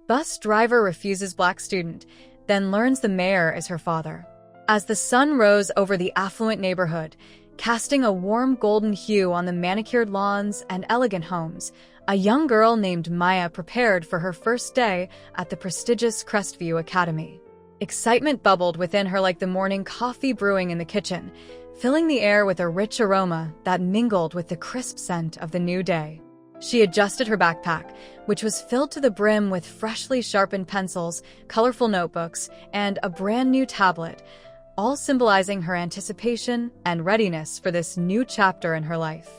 Bus driver refuses black student, then learns the mayor is her father. As the sun rose over the affluent neighborhood, casting a warm golden hue on the manicured lawns and elegant homes, a young girl named Maya prepared for her first day at the prestigious Crestview Academy. Excitement bubbled within her like the morning coffee brewing in the kitchen, filling the air with a rich aroma that mingled with the crisp scent of the new day. She adjusted her backpack, which was filled to the brim with freshly sharpened pencils, colorful notebooks, and a brand new tablet, all symbolizing her anticipation and readiness for this new chapter in her life.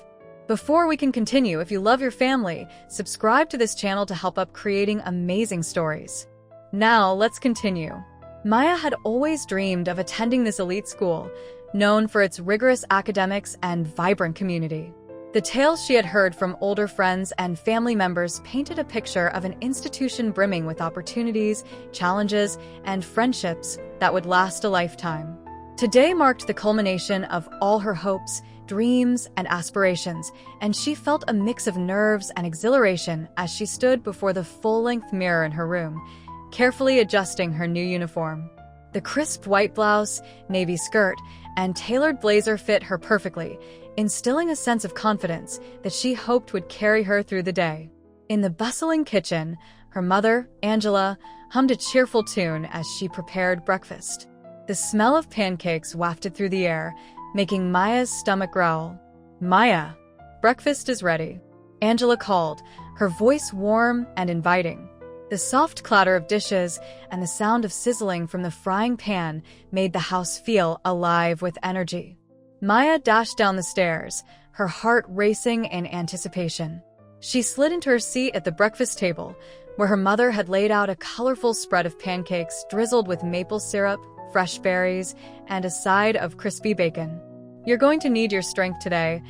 Before we can continue, if you love your family, subscribe to this channel to help up creating amazing stories. Now, let's continue. Maya had always dreamed of attending this elite school, known for its rigorous academics and vibrant community. The tales she had heard from older friends and family members painted a picture of an institution brimming with opportunities, challenges, and friendships that would last a lifetime. Today marked the culmination of all her hopes, dreams, and aspirations, and she felt a mix of nerves and exhilaration as she stood before the full-length mirror in her room, carefully adjusting her new uniform. The crisp white blouse, navy skirt, and tailored blazer fit her perfectly, instilling a sense of confidence that she hoped would carry her through the day. In the bustling kitchen, her mother, Angela, hummed a cheerful tune as she prepared breakfast. The smell of pancakes wafted through the air, making Maya's stomach growl. "Maya, breakfast is ready," Angela called, her voice warm and inviting. The soft clatter of dishes and the sound of sizzling from the frying pan made the house feel alive with energy. Maya dashed down the stairs, her heart racing in anticipation. She slid into her seat at the breakfast table, where her mother had laid out a colorful spread of pancakes drizzled with maple syrup, fresh berries, and a side of crispy bacon. "You're going to need your strength today,"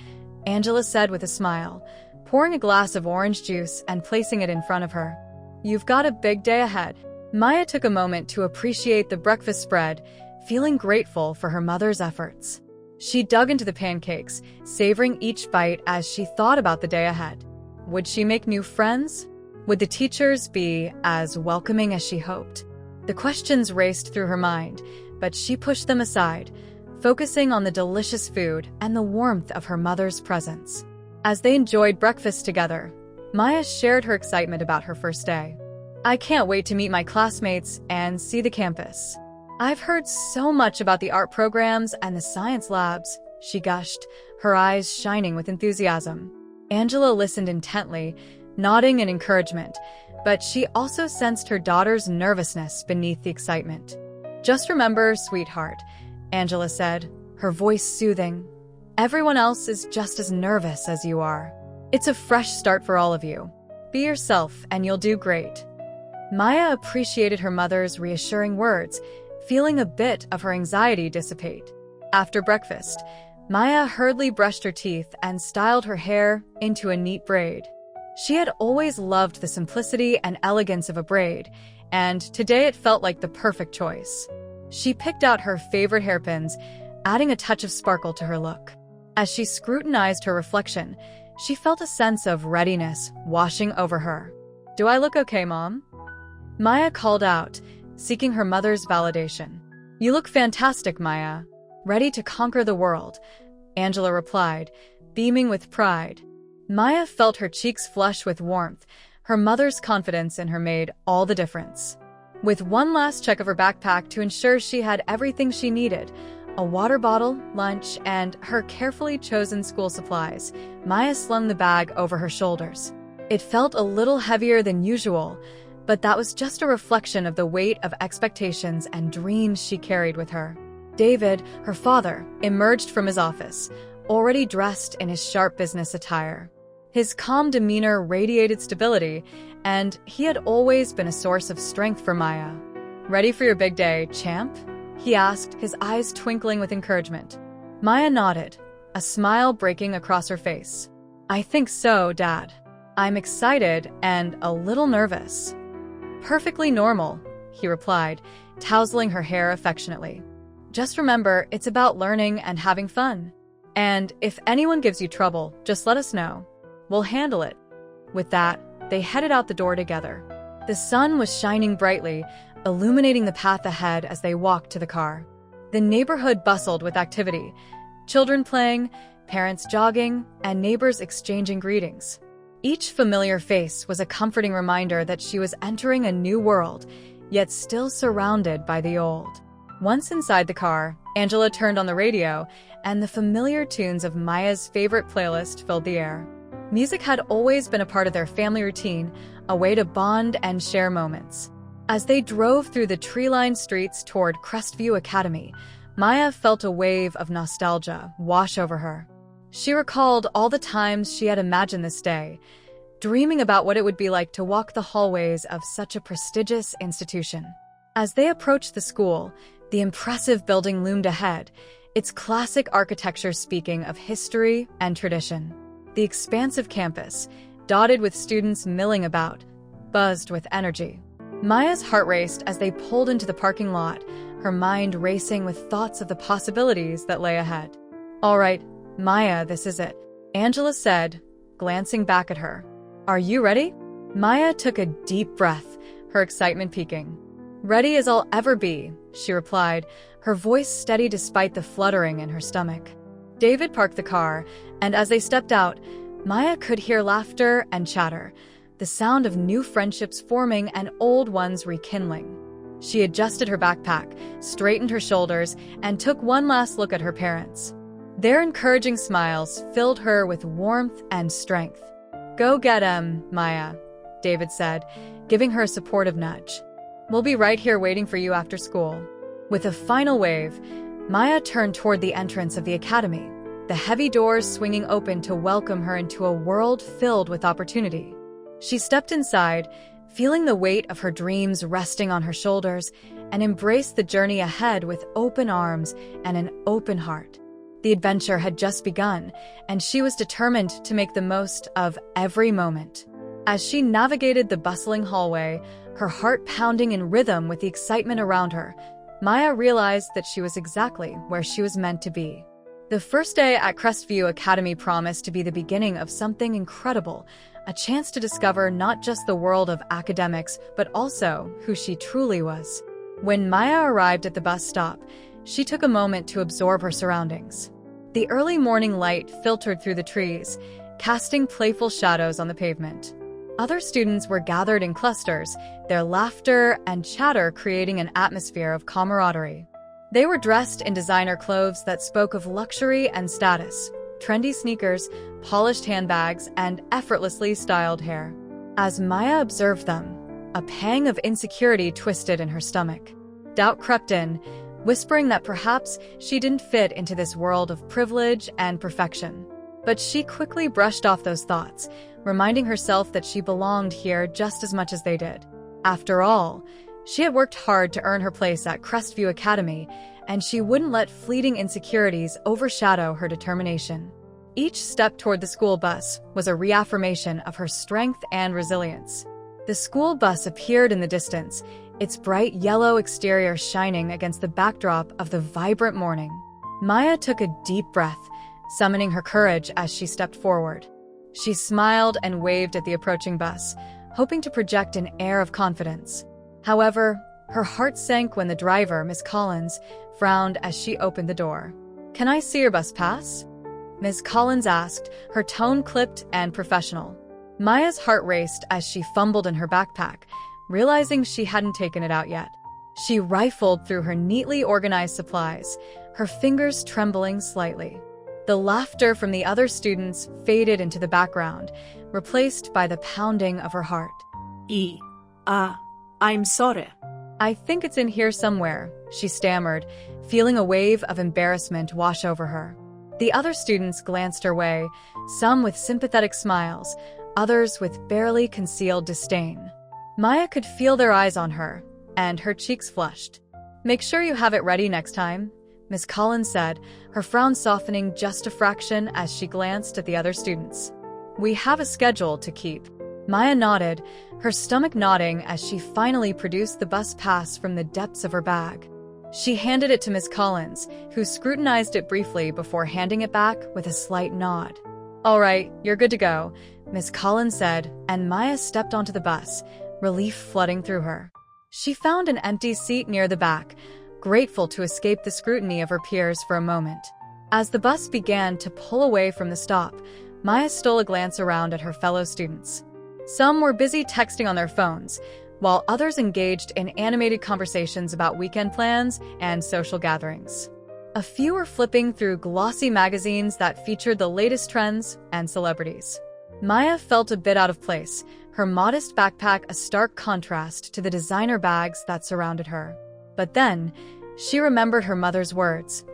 Angela said with a smile, pouring a glass of orange juice and placing it in front of her. "You've got a big day ahead." Maya took a moment to appreciate the breakfast spread, feeling grateful for her mother's efforts. She dug into the pancakes, savoring each bite as she thought about the day ahead. Would she make new friends? Would the teachers be as welcoming as she hoped? The questions raced through her mind, but she pushed them aside, focusing on the delicious food and the warmth of her mother's presence. As they enjoyed breakfast together, Maya shared her excitement about her first day. "I can't wait to meet my classmates and see the campus. I've heard so much about the art programs and the science labs," she gushed, her eyes shining with enthusiasm. Angela listened intently, nodding in encouragement, but she also sensed her daughter's nervousness beneath the excitement. "Just remember, sweetheart," Angela said, her voice soothing. "Everyone else is just as nervous as you are. It's a fresh start for all of you. Be yourself and you'll do great." Maya appreciated her mother's reassuring words, feeling a bit of her anxiety dissipate. After breakfast, Maya hurriedly brushed her teeth and styled her hair into a neat braid. She had always loved the simplicity and elegance of a braid, and today it felt like the perfect choice. She picked out her favorite hairpins, adding a touch of sparkle to her look. As she scrutinized her reflection, she felt a sense of readiness washing over her. "Do I look okay, Mom?" Maya called out, seeking her mother's validation. "You look fantastic, Maya. Ready to conquer the world," Angela replied, beaming with pride. Maya felt her cheeks flush with warmth. Her mother's confidence in her made all the difference. With one last check of her backpack to ensure she had everything she needed, a water bottle, lunch, and her carefully chosen school supplies, Maya slung the bag over her shoulders. It felt a little heavier than usual, but that was just a reflection of the weight of expectations and dreams she carried with her. David, her father, emerged from his office, already dressed in his sharp business attire. His calm demeanor radiated stability, and he had always been a source of strength for Maya. "Ready for your big day, champ?" he asked, his eyes twinkling with encouragement. Maya nodded, a smile breaking across her face. "I think so, Dad. I'm excited and a little nervous." "Perfectly normal," he replied, tousling her hair affectionately. "Just remember, it's about learning and having fun. And if anyone gives you trouble, just let us know. We'll handle it." With that, they headed out the door together. The sun was shining brightly, illuminating the path ahead as they walked to the car. The neighborhood bustled with activity, children playing, parents jogging, and neighbors exchanging greetings. Each familiar face was a comforting reminder that she was entering a new world, yet still surrounded by the old. Once inside the car, Angela turned on the radio, and the familiar tunes of Maya's favorite playlist filled the air. Music had always been a part of their family routine, a way to bond and share moments. As they drove through the tree-lined streets toward Crestview Academy, Maya felt a wave of nostalgia wash over her. She recalled all the times she had imagined this day, dreaming about what it would be like to walk the hallways of such a prestigious institution. As they approached the school, the impressive building loomed ahead, its classic architecture speaking of history and tradition. The expansive campus, dotted with students milling about, buzzed with energy. Maya's heart raced as they pulled into the parking lot, her mind racing with thoughts of the possibilities that lay ahead. "All right, Maya, this is it," Angela said, glancing back at her. "Are you ready?" Maya took a deep breath, her excitement peaking. "Ready as I'll ever be," she replied, her voice steady despite the fluttering in her stomach. David parked the car, and as they stepped out, Maya could hear laughter and chatter, the sound of new friendships forming and old ones rekindling. She adjusted her backpack, straightened her shoulders, and took one last look at her parents. Their encouraging smiles filled her with warmth and strength. "Go get 'em, Maya," David said, giving her a supportive nudge. "We'll be right here waiting for you after school." With a final wave, Maya turned toward the entrance of the academy, the heavy doors swinging open to welcome her into a world filled with opportunity. She stepped inside, feeling the weight of her dreams resting on her shoulders, and embraced the journey ahead with open arms and an open heart. The adventure had just begun, and she was determined to make the most of every moment. As she navigated the bustling hallway, her heart pounding in rhythm with the excitement around her, Maya realized that she was exactly where she was meant to be. The first day at Crestview Academy promised to be the beginning of something incredible, a chance to discover not just the world of academics, but also who she truly was. When Maya arrived at the bus stop, she took a moment to absorb her surroundings. The early morning light filtered through the trees, casting playful shadows on the pavement. Other students were gathered in clusters, their laughter and chatter creating an atmosphere of camaraderie. They were dressed in designer clothes that spoke of luxury and status, trendy sneakers, polished handbags, and effortlessly styled hair. As Maya observed them, a pang of insecurity twisted in her stomach. Doubt crept in, whispering that perhaps she didn't fit into this world of privilege and perfection. But she quickly brushed off those thoughts, reminding herself that she belonged here just as much as they did. After all, she had worked hard to earn her place at Crestview Academy, and she wouldn't let fleeting insecurities overshadow her determination. Each step toward the school bus was a reaffirmation of her strength and resilience. The school bus appeared in the distance, its bright yellow exterior shining against the backdrop of the vibrant morning. Maya took a deep breath, summoning her courage as she stepped forward. She smiled and waved at the approaching bus, hoping to project an air of confidence. However, her heart sank when the driver, Miss Collins, frowned as she opened the door. "Can I see your bus pass?" Miss Collins asked, her tone clipped and professional. Maya's heart raced as she fumbled in her backpack, realizing she hadn't taken it out yet. She rifled through her neatly organized supplies, her fingers trembling slightly. The laughter from the other students faded into the background, replaced by the pounding of her heart. I'm sorry." "I think it's in here somewhere," she stammered, feeling a wave of embarrassment wash over her. The other students glanced her way, some with sympathetic smiles, others with barely concealed disdain. Maya could feel their eyes on her, and her cheeks flushed. "Make sure you have it ready next time," Miss Collins said, her frown softening just a fraction as she glanced at the other students. "We have a schedule to keep." Maya nodded, her stomach nodding as she finally produced the bus pass from the depths of her bag. She handed it to Miss Collins, who scrutinized it briefly before handing it back with a slight nod. "All right, you're good to go," Miss Collins said, and Maya stepped onto the bus, relief flooding through her. She found an empty seat near the back, grateful to escape the scrutiny of her peers for a moment. As the bus began to pull away from the stop, Maya stole a glance around at her fellow students. Some were busy texting on their phones, while others engaged in animated conversations about weekend plans and social gatherings. A few were flipping through glossy magazines that featured the latest trends and celebrities. Maya felt a bit out of place, her modest backpack a stark contrast to the designer bags that surrounded her. But then, she remembered her mother's words,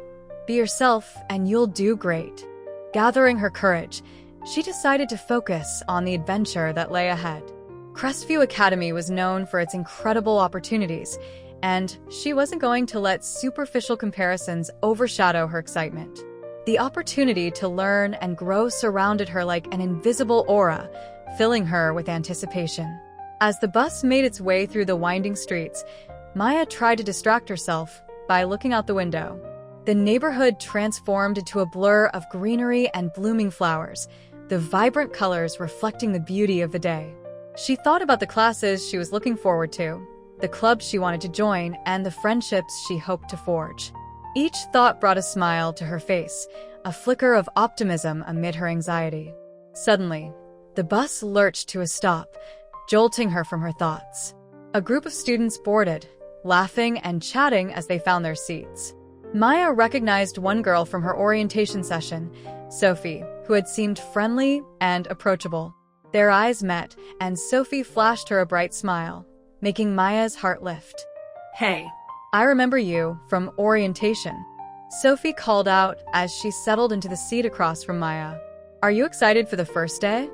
"Be yourself and you'll do great." Gathering her courage, she decided to focus on the adventure that lay ahead. Crestview Academy was known for its incredible opportunities, and she wasn't going to let superficial comparisons overshadow her excitement. The opportunity to learn and grow surrounded her like an invisible aura, filling her with anticipation. As the bus made its way through the winding streets, Maya tried to distract herself by looking out the window. The neighborhood transformed into a blur of greenery and blooming flowers, the vibrant colors reflecting the beauty of the day. She thought about the classes she was looking forward to, the clubs she wanted to join, and the friendships she hoped to forge. Each thought brought a smile to her face, a flicker of optimism amid her anxiety. Suddenly, the bus lurched to a stop, jolting her from her thoughts. A group of students boarded, laughing and chatting as they found their seats. Maya recognized one girl from her orientation session, Sophie, who had seemed friendly and approachable. Their eyes met, and Sophie flashed her a bright smile, making Maya's heart lift. "Hey, I remember you from orientation," Sophie called out as she settled into the seat across from Maya. "Are you excited for the first day?"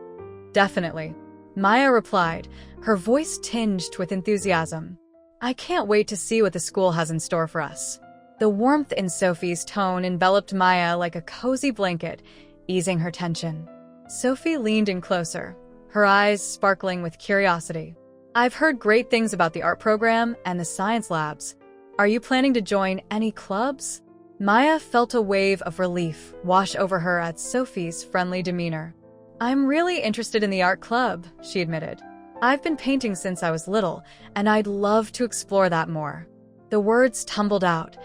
"Definitely," Maya replied, her voice tinged with enthusiasm. "I can't wait to see what the school has in store for us." The warmth in Sophie's tone enveloped Maya like a cozy blanket, easing her tension. Sophie leaned in closer, her eyes sparkling with curiosity. "I've heard great things about the art program and the science labs. Are you planning to join any clubs?" Maya felt a wave of relief wash over her at Sophie's friendly demeanor. "I'm really interested in the art club," she admitted. "I've been painting since I was little, and I'd love to explore that more." The words tumbled out,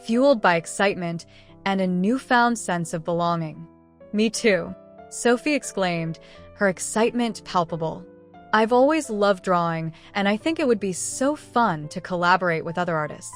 fueled by excitement and a newfound sense of belonging. "Me too," Sophie exclaimed, her excitement palpable. "I've always loved drawing, and I think it would be so fun to collaborate with other artists.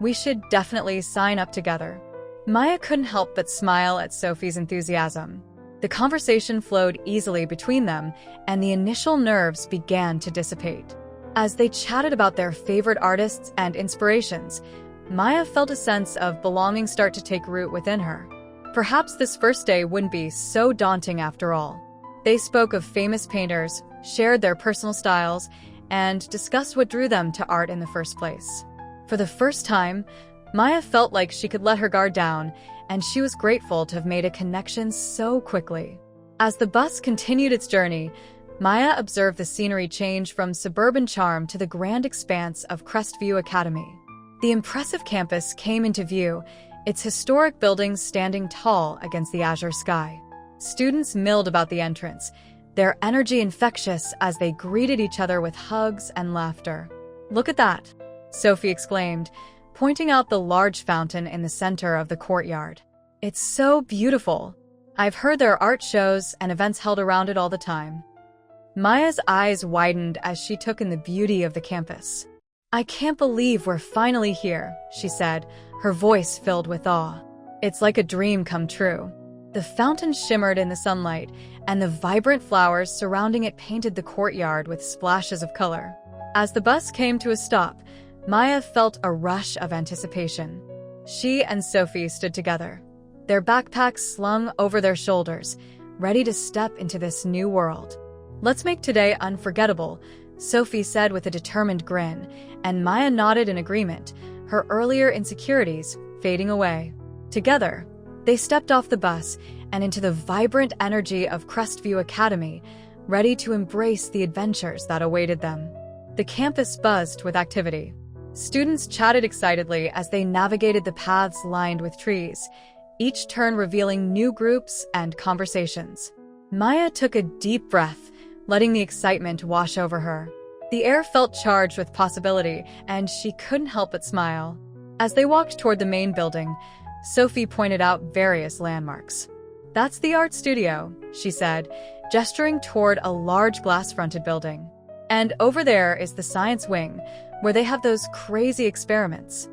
We should definitely sign up together." Maya couldn't help but smile at Sophie's enthusiasm. The conversation flowed easily between them, and the initial nerves began to dissipate. As they chatted about their favorite artists and inspirations, Maya felt a sense of belonging start to take root within her. Perhaps this first day wouldn't be so daunting after all. They spoke of famous painters, shared their personal styles, and discussed what drew them to art in the first place. For the first time, Maya felt like she could let her guard down, and she was grateful to have made a connection so quickly. As the bus continued its journey, Maya observed the scenery change from suburban charm to the grand expanse of Crestview Academy. The impressive campus came into view, its historic buildings standing tall against the azure sky. Students milled about the entrance, their energy infectious as they greeted each other with hugs and laughter. "Look at that," Sophie exclaimed, pointing out the large fountain in the center of the courtyard. "It's so beautiful. I've heard there are art shows and events held around it all the time." Maya's eyes widened as she took in the beauty of the campus. "I can't believe we're finally here," she said, her voice filled with awe. "It's like a dream come true." The fountain shimmered in the sunlight, and the vibrant flowers surrounding it painted the courtyard with splashes of color. As the bus came to a stop, Maya felt a rush of anticipation. She and Sophie stood together, their backpacks slung over their shoulders, ready to step into this new world. "Let's make today unforgettable," Sophie said with a determined grin, and Maya nodded in agreement, her earlier insecurities fading away. Together, they stepped off the bus and into the vibrant energy of Crestview Academy, ready to embrace the adventures that awaited them. The campus buzzed with activity. Students chatted excitedly as they navigated the paths lined with trees, each turn revealing new groups and conversations. Maya took a deep breath, letting the excitement wash over her. The air felt charged with possibility, and she couldn't help but smile. As they walked toward the main building, Sophie pointed out various landmarks. "That's the art studio," she said, gesturing toward a large glass-fronted building. "And over there is the science wing, where they have those crazy experiments."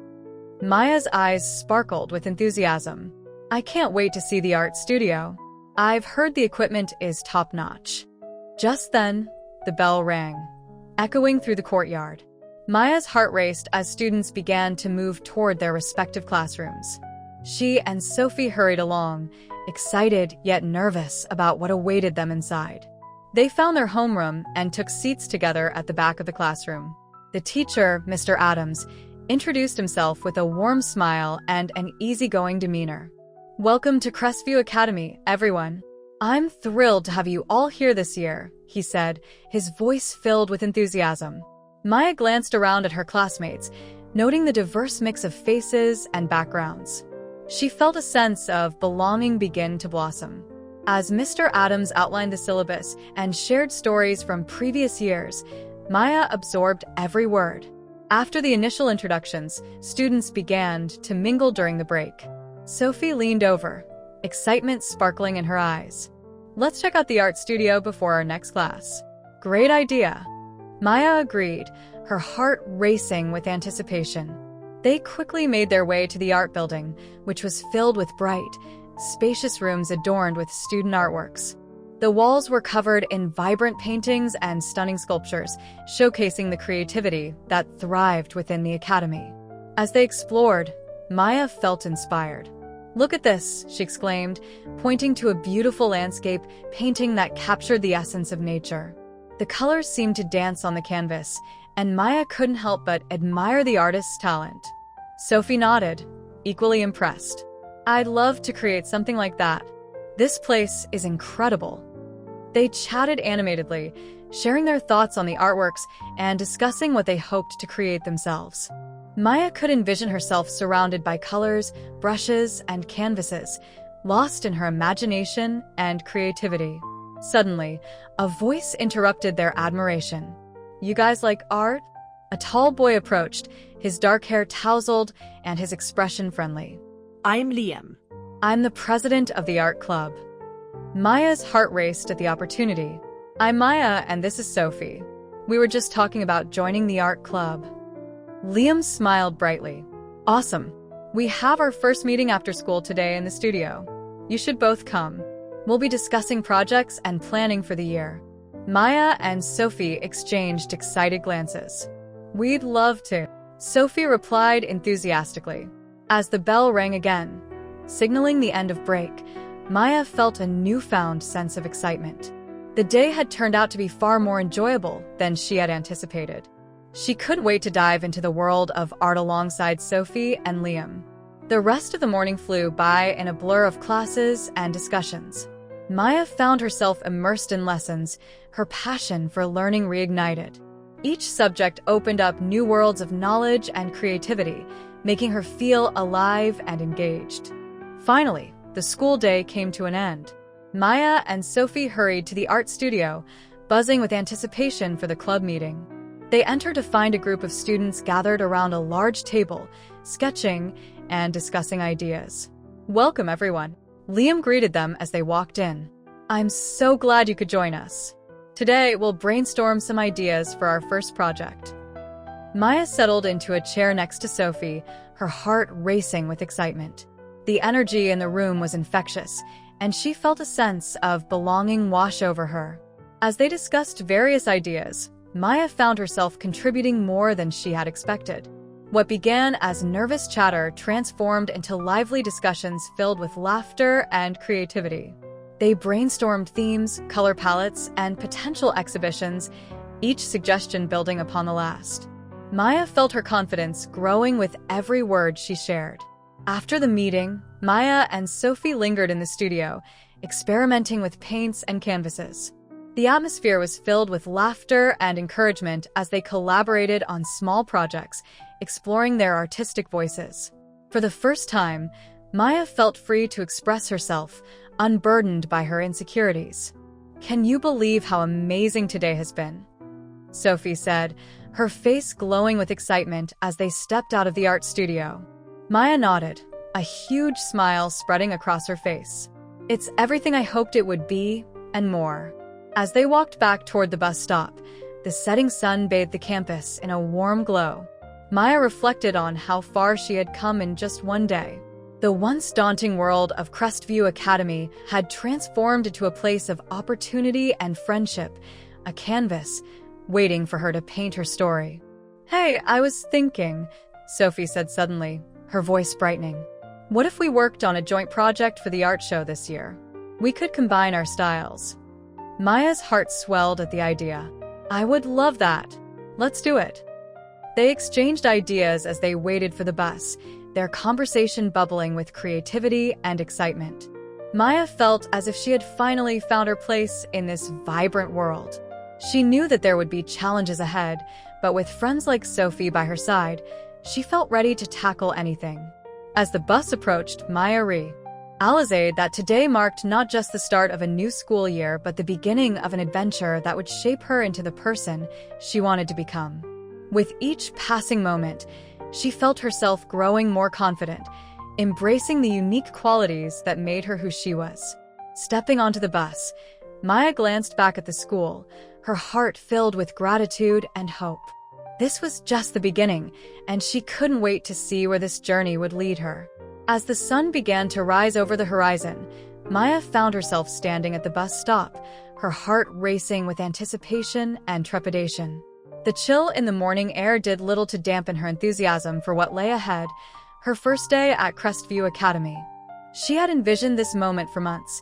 Maya's eyes sparkled with enthusiasm. "I can't wait to see the art studio. I've heard the equipment is top-notch." Just then, the bell rang, echoing through the courtyard. Maya's heart raced as students began to move toward their respective classrooms. She and Sophie hurried along, excited yet nervous about what awaited them inside. They found their homeroom and took seats together at the back of the classroom. The teacher, Mr. Adams, introduced himself with a warm smile and an easygoing demeanor. "Welcome to Crestview Academy, everyone. I'm thrilled to have you all here this year," he said, his voice filled with enthusiasm. Maya glanced around at her classmates, noting the diverse mix of faces and backgrounds. She felt a sense of belonging begin to blossom. As Mr. Adams outlined the syllabus and shared stories from previous years, Maya absorbed every word. After the initial introductions, students began to mingle during the break. Sophie leaned over, excitement sparkling in her eyes. "Let's check out the art studio before our next class." "Great idea." Maya agreed, her heart racing with anticipation. They quickly made their way to the art building, which was filled with bright, spacious rooms adorned with student artworks. The walls were covered in vibrant paintings and stunning sculptures, showcasing the creativity that thrived within the academy. As they explored, Maya felt inspired. "Look at this," she exclaimed, pointing to a beautiful landscape painting that captured the essence of nature. The colors seemed to dance on the canvas, and Maya couldn't help but admire the artist's talent. Sophie nodded, equally impressed. "I'd love to create something like that. This place is incredible." They chatted animatedly, sharing their thoughts on the artworks and discussing what they hoped to create themselves. Maya could envision herself surrounded by colors, brushes, and canvases, lost in her imagination and creativity. Suddenly, a voice interrupted their admiration. "You guys like art?" A tall boy approached, his dark hair tousled and his expression friendly. I'm Liam. "I'm the president of the art club." Maya's heart raced at the opportunity. "I'm Maya, and this is Sophie. We were just talking about joining the art club." Liam smiled brightly. "Awesome. We have our first meeting after school today in the studio. You should both come. We'll be discussing projects and planning for the year." Maya and Sophie exchanged excited glances. "We'd love to," Sophie replied enthusiastically. As the bell rang again, signaling the end of break, Maya felt a newfound sense of excitement. The day had turned out to be far more enjoyable than she had anticipated. She couldn't wait to dive into the world of art alongside Sophie and Liam. The rest of the morning flew by in a blur of classes and discussions. Maya found herself immersed in lessons, her passion for learning reignited. Each subject opened up new worlds of knowledge and creativity, making her feel alive and engaged. Finally, the school day came to an end. Maya and Sophie hurried to the art studio, buzzing with anticipation for the club meeting. They entered to find a group of students gathered around a large table, sketching and discussing ideas. "Welcome, everyone." Liam greeted them as they walked in. "I'm so glad you could join us. Today, we'll brainstorm some ideas for our first project." Maya settled into a chair next to Sophie, her heart racing with excitement. The energy in the room was infectious, and she felt a sense of belonging wash over her. As they discussed various ideas, Maya found herself contributing more than she had expected. What began as nervous chatter transformed into lively discussions filled with laughter and creativity. They brainstormed themes, color palettes, and potential exhibitions, each suggestion building upon the last. Maya felt her confidence growing with every word she shared. After the meeting, Maya and Sophie lingered in the studio, experimenting with paints and canvases. The atmosphere was filled with laughter and encouragement as they collaborated on small projects, exploring their artistic voices. For the first time, Maya felt free to express herself, unburdened by her insecurities. "Can you believe how amazing today has been?" Sophie said, her face glowing with excitement as they stepped out of the art studio. Maya nodded, a huge smile spreading across her face. It's everything I hoped it would be, and more. As they walked back toward the bus stop, the setting sun bathed the campus in a warm glow. Maya reflected on how far she had come in just one day. The once daunting world of Crestview Academy had transformed into a place of opportunity and friendship, a canvas waiting for her to paint her story. "Hey, I was thinking," Sophie said suddenly, her voice brightening. "What if we worked on a joint project for the art show this year? We could combine our styles." Maya's heart swelled at the idea. "I would love that. Let's do it." They exchanged ideas as they waited for the bus, their conversation bubbling with creativity and excitement. Maya felt as if she had finally found her place in this vibrant world. She knew that there would be challenges ahead, but with friends like Sophie by her side, she felt ready to tackle anything. As the bus approached, Maya realized that today marked not just the start of a new school year, but the beginning of an adventure that would shape her into the person she wanted to become. With each passing moment, she felt herself growing more confident, embracing the unique qualities that made her who she was. Stepping onto the bus, Maya glanced back at the school, her heart filled with gratitude and hope. This was just the beginning, and she couldn't wait to see where this journey would lead her. As the sun began to rise over the horizon, Maya found herself standing at the bus stop, her heart racing with anticipation and trepidation. The chill in the morning air did little to dampen her enthusiasm for what lay ahead, her first day at Crestview Academy. She had envisioned this moment for months,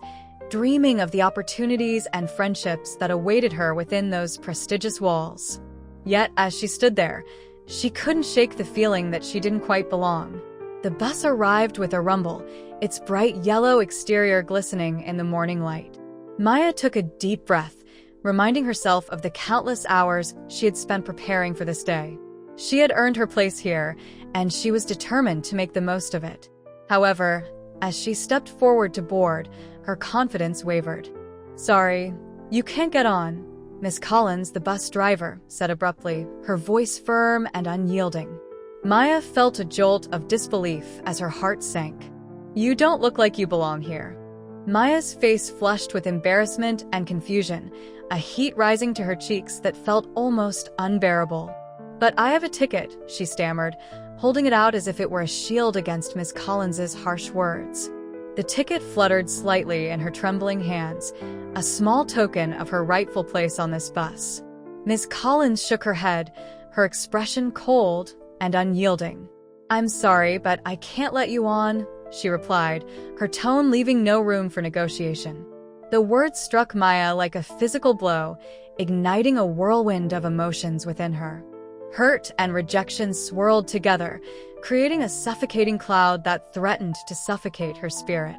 dreaming of the opportunities and friendships that awaited her within those prestigious walls. Yet, as she stood there, she couldn't shake the feeling that she didn't quite belong. The bus arrived with a rumble, its bright yellow exterior glistening in the morning light. Maya took a deep breath, reminding herself of the countless hours she had spent preparing for this day. She had earned her place here, and she was determined to make the most of it. However, as she stepped forward to board, her confidence wavered. "Sorry, you can't get on," Miss Collins, the bus driver, said abruptly, her voice firm and unyielding. Maya felt a jolt of disbelief as her heart sank. "You don't look like you belong here." Maya's face flushed with embarrassment and confusion, a heat rising to her cheeks that felt almost unbearable. "But I have a ticket," she stammered, holding it out as if it were a shield against Miss Collins's harsh words. The ticket fluttered slightly in her trembling hands, a small token of her rightful place on this bus. Miss Collins shook her head, her expression cold and unyielding. "I'm sorry, but I can't let you on," she replied, her tone leaving no room for negotiation. The words struck Maya like a physical blow, igniting a whirlwind of emotions within her. Hurt and rejection swirled together, creating a suffocating cloud that threatened to suffocate her spirit.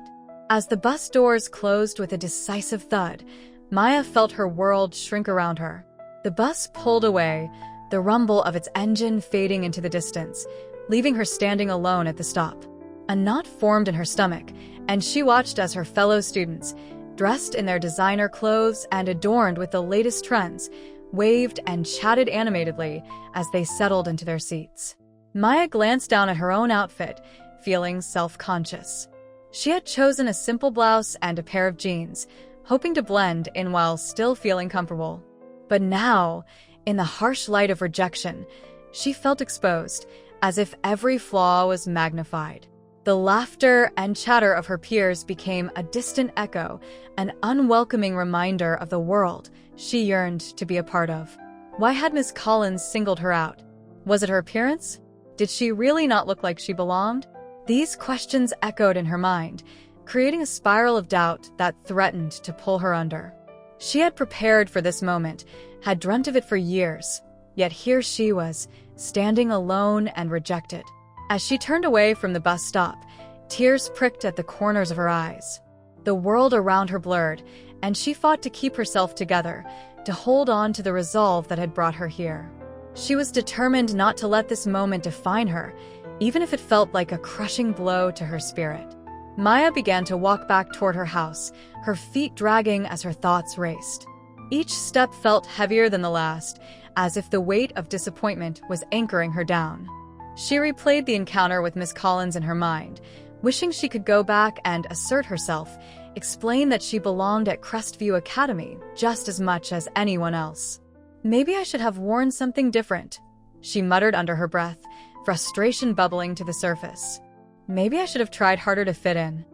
As the bus doors closed with a decisive thud, Maya felt her world shrink around her. The bus pulled away, the rumble of its engine fading into the distance, leaving her standing alone at the stop. A knot formed in her stomach, and she watched as her fellow students, dressed in their designer clothes and adorned with the latest trends, waved and chatted animatedly as they settled into their seats. Maya glanced down at her own outfit, feeling self-conscious. She had chosen a simple blouse and a pair of jeans, hoping to blend in while still feeling comfortable. But now, in the harsh light of rejection, she felt exposed, as if every flaw was magnified. The laughter and chatter of her peers became a distant echo, an unwelcoming reminder of the world she yearned to be a part of. Why had Miss Collins singled her out? Was it her appearance? Did she really not look like she belonged? These questions echoed in her mind, creating a spiral of doubt that threatened to pull her under. She had prepared for this moment, had dreamt of it for years, yet here she was, standing alone and rejected. As she turned away from the bus stop, tears pricked at the corners of her eyes. The world around her blurred, and she fought to keep herself together, to hold on to the resolve that had brought her here. She was determined not to let this moment define her, even if it felt like a crushing blow to her spirit. Maya began to walk back toward her house, her feet dragging as her thoughts raced. Each step felt heavier than the last, as if the weight of disappointment was anchoring her down. She replayed the encounter with Miss Collins in her mind, wishing she could go back and assert herself, explain that she belonged at Crestview Academy just as much as anyone else. Maybe I should have worn something different, she muttered under her breath, frustration bubbling to the surface. Maybe I should have tried harder to fit in.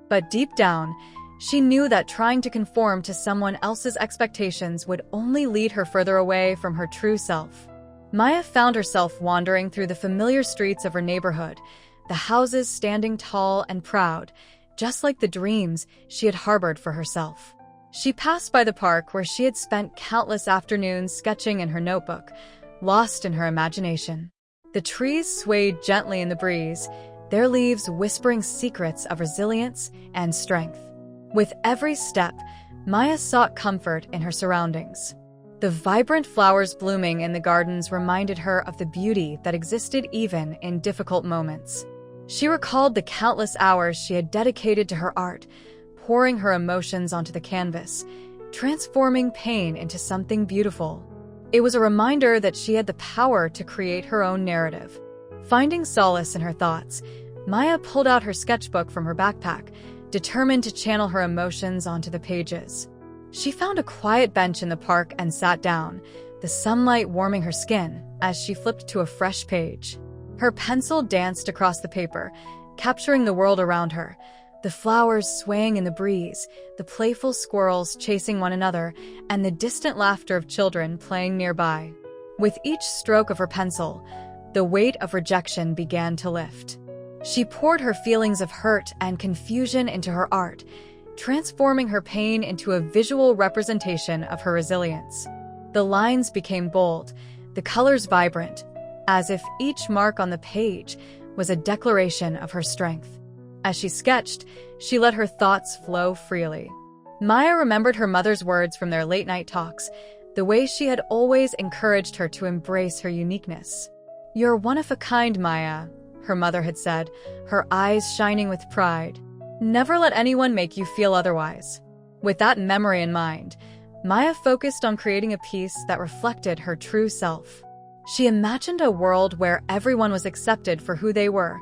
But deep down, she knew that trying to conform to someone else's expectations would only lead her further away from her true self. Maya found herself wandering through the familiar streets of her neighborhood, the houses standing tall and proud, just like the dreams she had harbored for herself. She passed by the park where she had spent countless afternoons sketching in her notebook, lost in her imagination. The trees swayed gently in the breeze, their leaves whispering secrets of resilience and strength. With every step, Maya sought comfort in her surroundings. The vibrant flowers blooming in the gardens reminded her of the beauty that existed even in difficult moments. She recalled the countless hours she had dedicated to her art, pouring her emotions onto the canvas, transforming pain into something beautiful. It was a reminder that she had the power to create her own narrative. Finding solace in her thoughts, Maya pulled out her sketchbook from her backpack, determined to channel her emotions onto the pages. She found a quiet bench in the park and sat down, the sunlight warming her skin as she flipped to a fresh page. Her pencil danced across the paper, capturing the world around her, the flowers swaying in the breeze, the playful squirrels chasing one another, and the distant laughter of children playing nearby. With each stroke of her pencil, the weight of rejection began to lift. She poured her feelings of hurt and confusion into her art, transforming her pain into a visual representation of her resilience. The lines became bold, the colors vibrant, as if each mark on the page was a declaration of her strength. As she sketched, she let her thoughts flow freely. Maya remembered her mother's words from their late-night talks, the way she had always encouraged her to embrace her uniqueness. "You're one of a kind, Maya," her mother had said, her eyes shining with pride. "Never let anyone make you feel otherwise." With that memory in mind, Maya focused on creating a piece that reflected her true self. She imagined a world where everyone was accepted for who they were,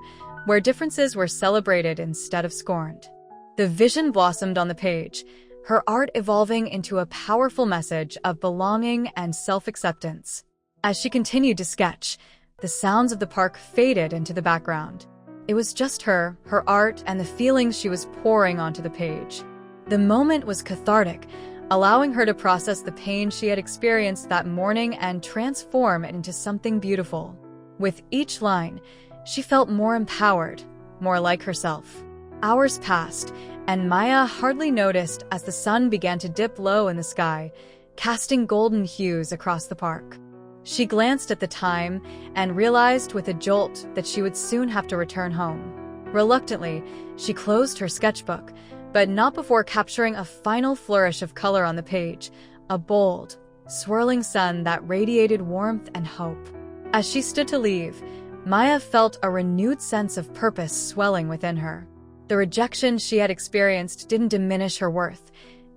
where differences were celebrated instead of scorned. The vision blossomed on the page, her art evolving into a powerful message of belonging and self-acceptance. As she continued to sketch, the sounds of the park faded into the background. It was just her art, and the feelings she was pouring onto the page. The moment was cathartic, allowing her to process the pain she had experienced that morning and transform it into something beautiful. With each line, she felt more empowered, more like herself. Hours passed, and Maya hardly noticed as the sun began to dip low in the sky, casting golden hues across the park. She glanced at the time and realized with a jolt that she would soon have to return home. Reluctantly, she closed her sketchbook, but not before capturing a final flourish of color on the page, a bold, swirling sun that radiated warmth and hope. As she stood to leave, Maya felt a renewed sense of purpose swelling within her. The rejection she had experienced didn't diminish her worth.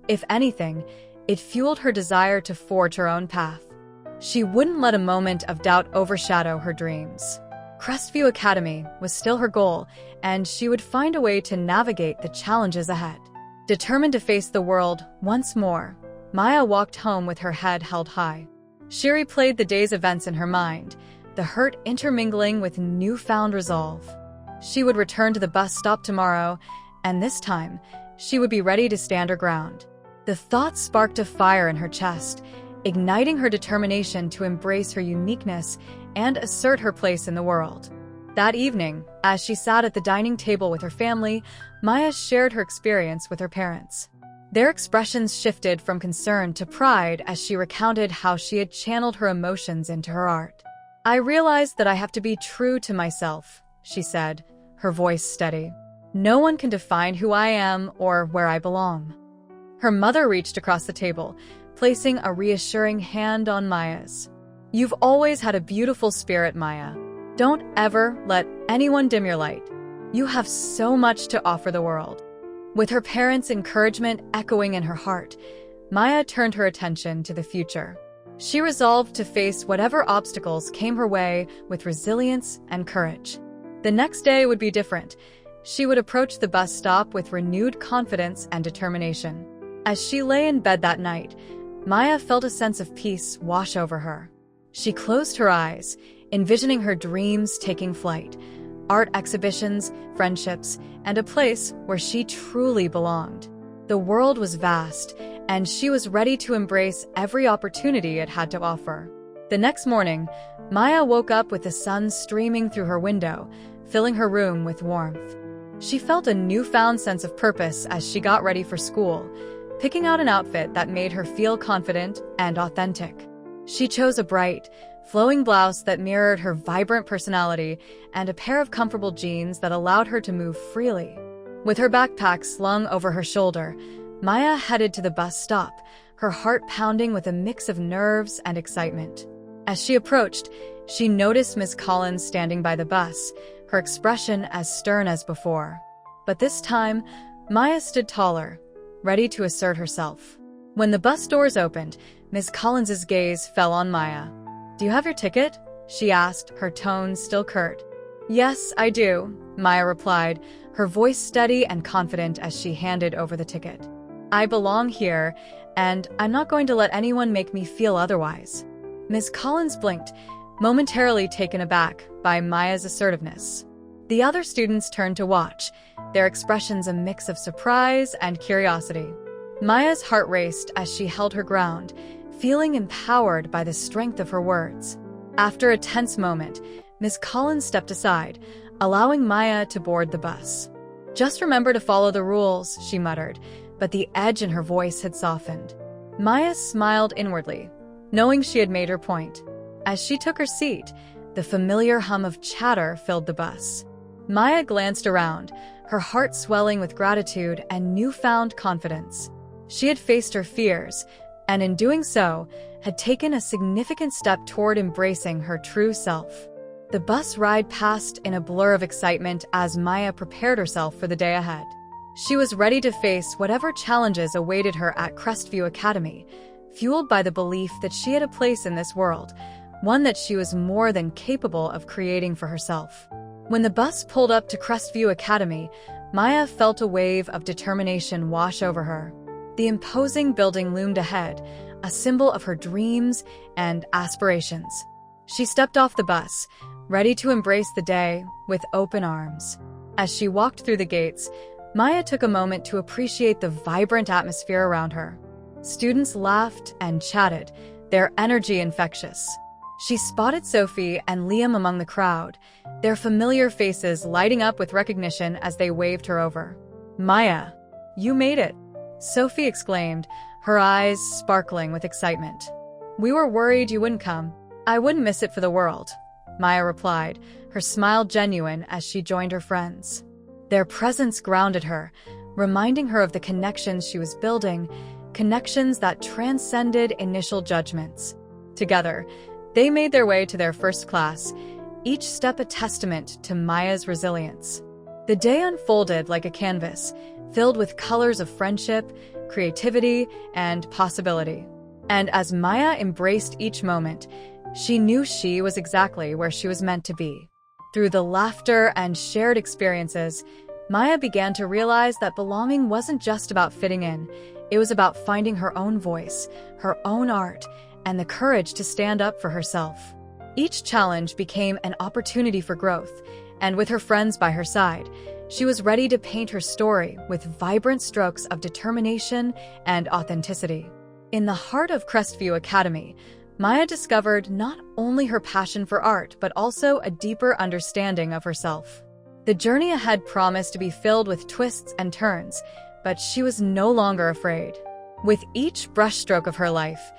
If anything, it fueled her desire to forge her own path. She wouldn't let a moment of doubt overshadow her dreams. Crestview Academy was still her goal, and she would find a way to navigate the challenges ahead. Determined to face the world once more, Maya walked home with her head held high. She replayed the day's events in her mind, the hurt intermingling with newfound resolve. She would return to the bus stop tomorrow, and this time, she would be ready to stand her ground. The thought sparked a fire in her chest, igniting her determination to embrace her uniqueness and assert her place in the world. That evening, as she sat at the dining table with her family, Maya shared her experience with her parents. Their expressions shifted from concern to pride as she recounted how she had channeled her emotions into her art. "I realized that I have to be true to myself," she said, her voice steady. "No one can define who I am or where I belong." Her mother reached across the table, placing a reassuring hand on Maya's. "You've always had a beautiful spirit, Maya. Don't ever let anyone dim your light. You have so much to offer the world." With her parents' encouragement echoing in her heart, Maya turned her attention to the future. She resolved to face whatever obstacles came her way with resilience and courage. The next day would be different. She would approach the bus stop with renewed confidence and determination. As she lay in bed that night, Maya felt a sense of peace wash over her. She closed her eyes, envisioning her dreams taking flight: art exhibitions, friendships, and a place where she truly belonged. The world was vast, and she was ready to embrace every opportunity it had to offer. The next morning, Maya woke up with the sun streaming through her window, filling her room with warmth. She felt a newfound sense of purpose as she got ready for school, picking out an outfit that made her feel confident and authentic. She chose a bright, flowing blouse that mirrored her vibrant personality and a pair of comfortable jeans that allowed her to move freely. With her backpack slung over her shoulder, Maya headed to the bus stop, her heart pounding with a mix of nerves and excitement. As she approached, she noticed Miss Collins standing by the bus, her expression as stern as before. But this time, Maya stood taller, ready to assert herself. When the bus doors opened, Miss Collins's gaze fell on Maya. "Do you have your ticket?" she asked, her tone still curt. "Yes, I do," Maya replied, her voice steady and confident as she handed over the ticket. "I belong here, and I'm not going to let anyone make me feel otherwise." Miss Collins blinked, momentarily taken aback by Maya's assertiveness. The other students turned to watch, their expressions a mix of surprise and curiosity. Maya's heart raced as she held her ground, feeling empowered by the strength of her words. After a tense moment, Miss Collins stepped aside, allowing Maya to board the bus. "Just remember to follow the rules," she muttered, but the edge in her voice had softened. Maya smiled inwardly, knowing she had made her point. As she took her seat, the familiar hum of chatter filled the bus. Maya glanced around, her heart swelling with gratitude and newfound confidence. She had faced her fears, and in doing so, had taken a significant step toward embracing her true self. The bus ride passed in a blur of excitement as Maya prepared herself for the day ahead. She was ready to face whatever challenges awaited her at Crestview Academy, fueled by the belief that she had a place in this world, one that she was more than capable of creating for herself. When the bus pulled up to Crestview Academy, Maya felt a wave of determination wash over her. The imposing building loomed ahead, a symbol of her dreams and aspirations. She stepped off the bus, ready to embrace the day with open arms. As she walked through the gates, Maya took a moment to appreciate the vibrant atmosphere around her. Students laughed and chatted, their energy infectious. She spotted Sophie and Liam among the crowd, their familiar faces lighting up with recognition as they waved her over. "Maya, you made it!" Sophie exclaimed, her eyes sparkling with excitement. "We were worried you wouldn't come. I wouldn't miss it for the world," Maya replied, her smile genuine as she joined her friends. Their presence grounded her, reminding her of the connections she was building, connections that transcended initial judgments. Together, they made their way to their first class, each step a testament to Maya's resilience. The day unfolded like a canvas, filled with colors of friendship, creativity, and possibility. And as Maya embraced each moment, she knew she was exactly where she was meant to be. Through the laughter and shared experiences, Maya began to realize that belonging wasn't just about fitting in. It was about finding her own voice, her own art, and the courage to stand up for herself. Each challenge became an opportunity for growth, and with her friends by her side, she was ready to paint her story with vibrant strokes of determination and authenticity. In the heart of Crestview Academy, Maya discovered not only her passion for art, but also a deeper understanding of herself. The journey ahead promised to be filled with twists and turns, but she was no longer afraid. With each brushstroke of her life,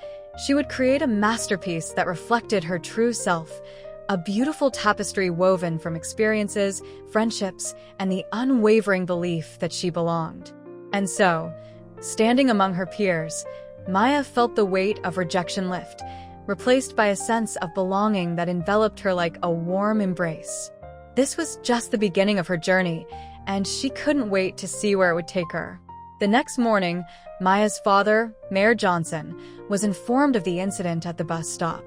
she would create a masterpiece that reflected her true self, a beautiful tapestry woven from experiences, friendships, and the unwavering belief that she belonged. And so, standing among her peers, Maya felt the weight of rejection lift, replaced by a sense of belonging that enveloped her like a warm embrace. This was just the beginning of her journey, and she couldn't wait to see where it would take her. The next morning, Maya's father, Mayor Johnson, was informed of the incident at the bus stop.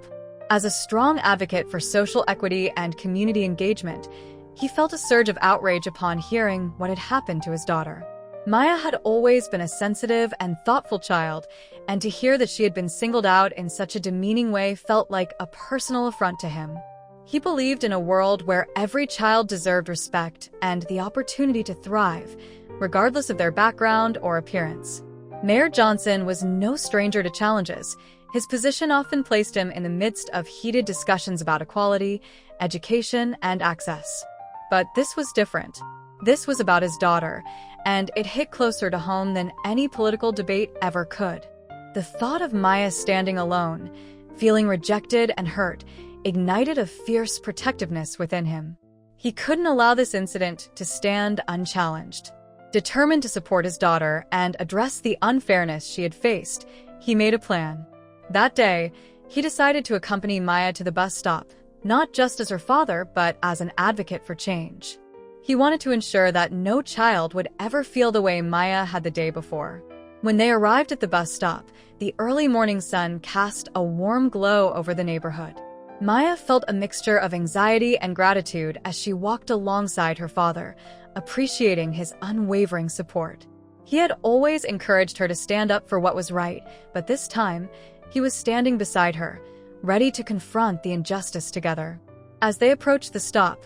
As a strong advocate for social equity and community engagement, he felt a surge of outrage upon hearing what had happened to his daughter. Maya had always been a sensitive and thoughtful child, and to hear that she had been singled out in such a demeaning way felt like a personal affront to him. He believed in a world where every child deserved respect and the opportunity to thrive, regardless of their background or appearance. Mayor Johnson was no stranger to challenges. His position often placed him in the midst of heated discussions about equality, education, and access. But this was different. This was about his daughter, and it hit closer to home than any political debate ever could. The thought of Maya standing alone, feeling rejected and hurt, ignited a fierce protectiveness within him. He couldn't allow this incident to stand unchallenged. Determined to support his daughter and address the unfairness she had faced, he made a plan. That day, he decided to accompany Maya to the bus stop, not just as her father, but as an advocate for change. He wanted to ensure that no child would ever feel the way Maya had the day before. When they arrived at the bus stop, the early morning sun cast a warm glow over the neighborhood. Maya felt a mixture of anxiety and gratitude as she walked alongside her father, appreciating his unwavering support. He had always encouraged her to stand up for what was right, but this time, he was standing beside her, ready to confront the injustice together. As they approached the stop,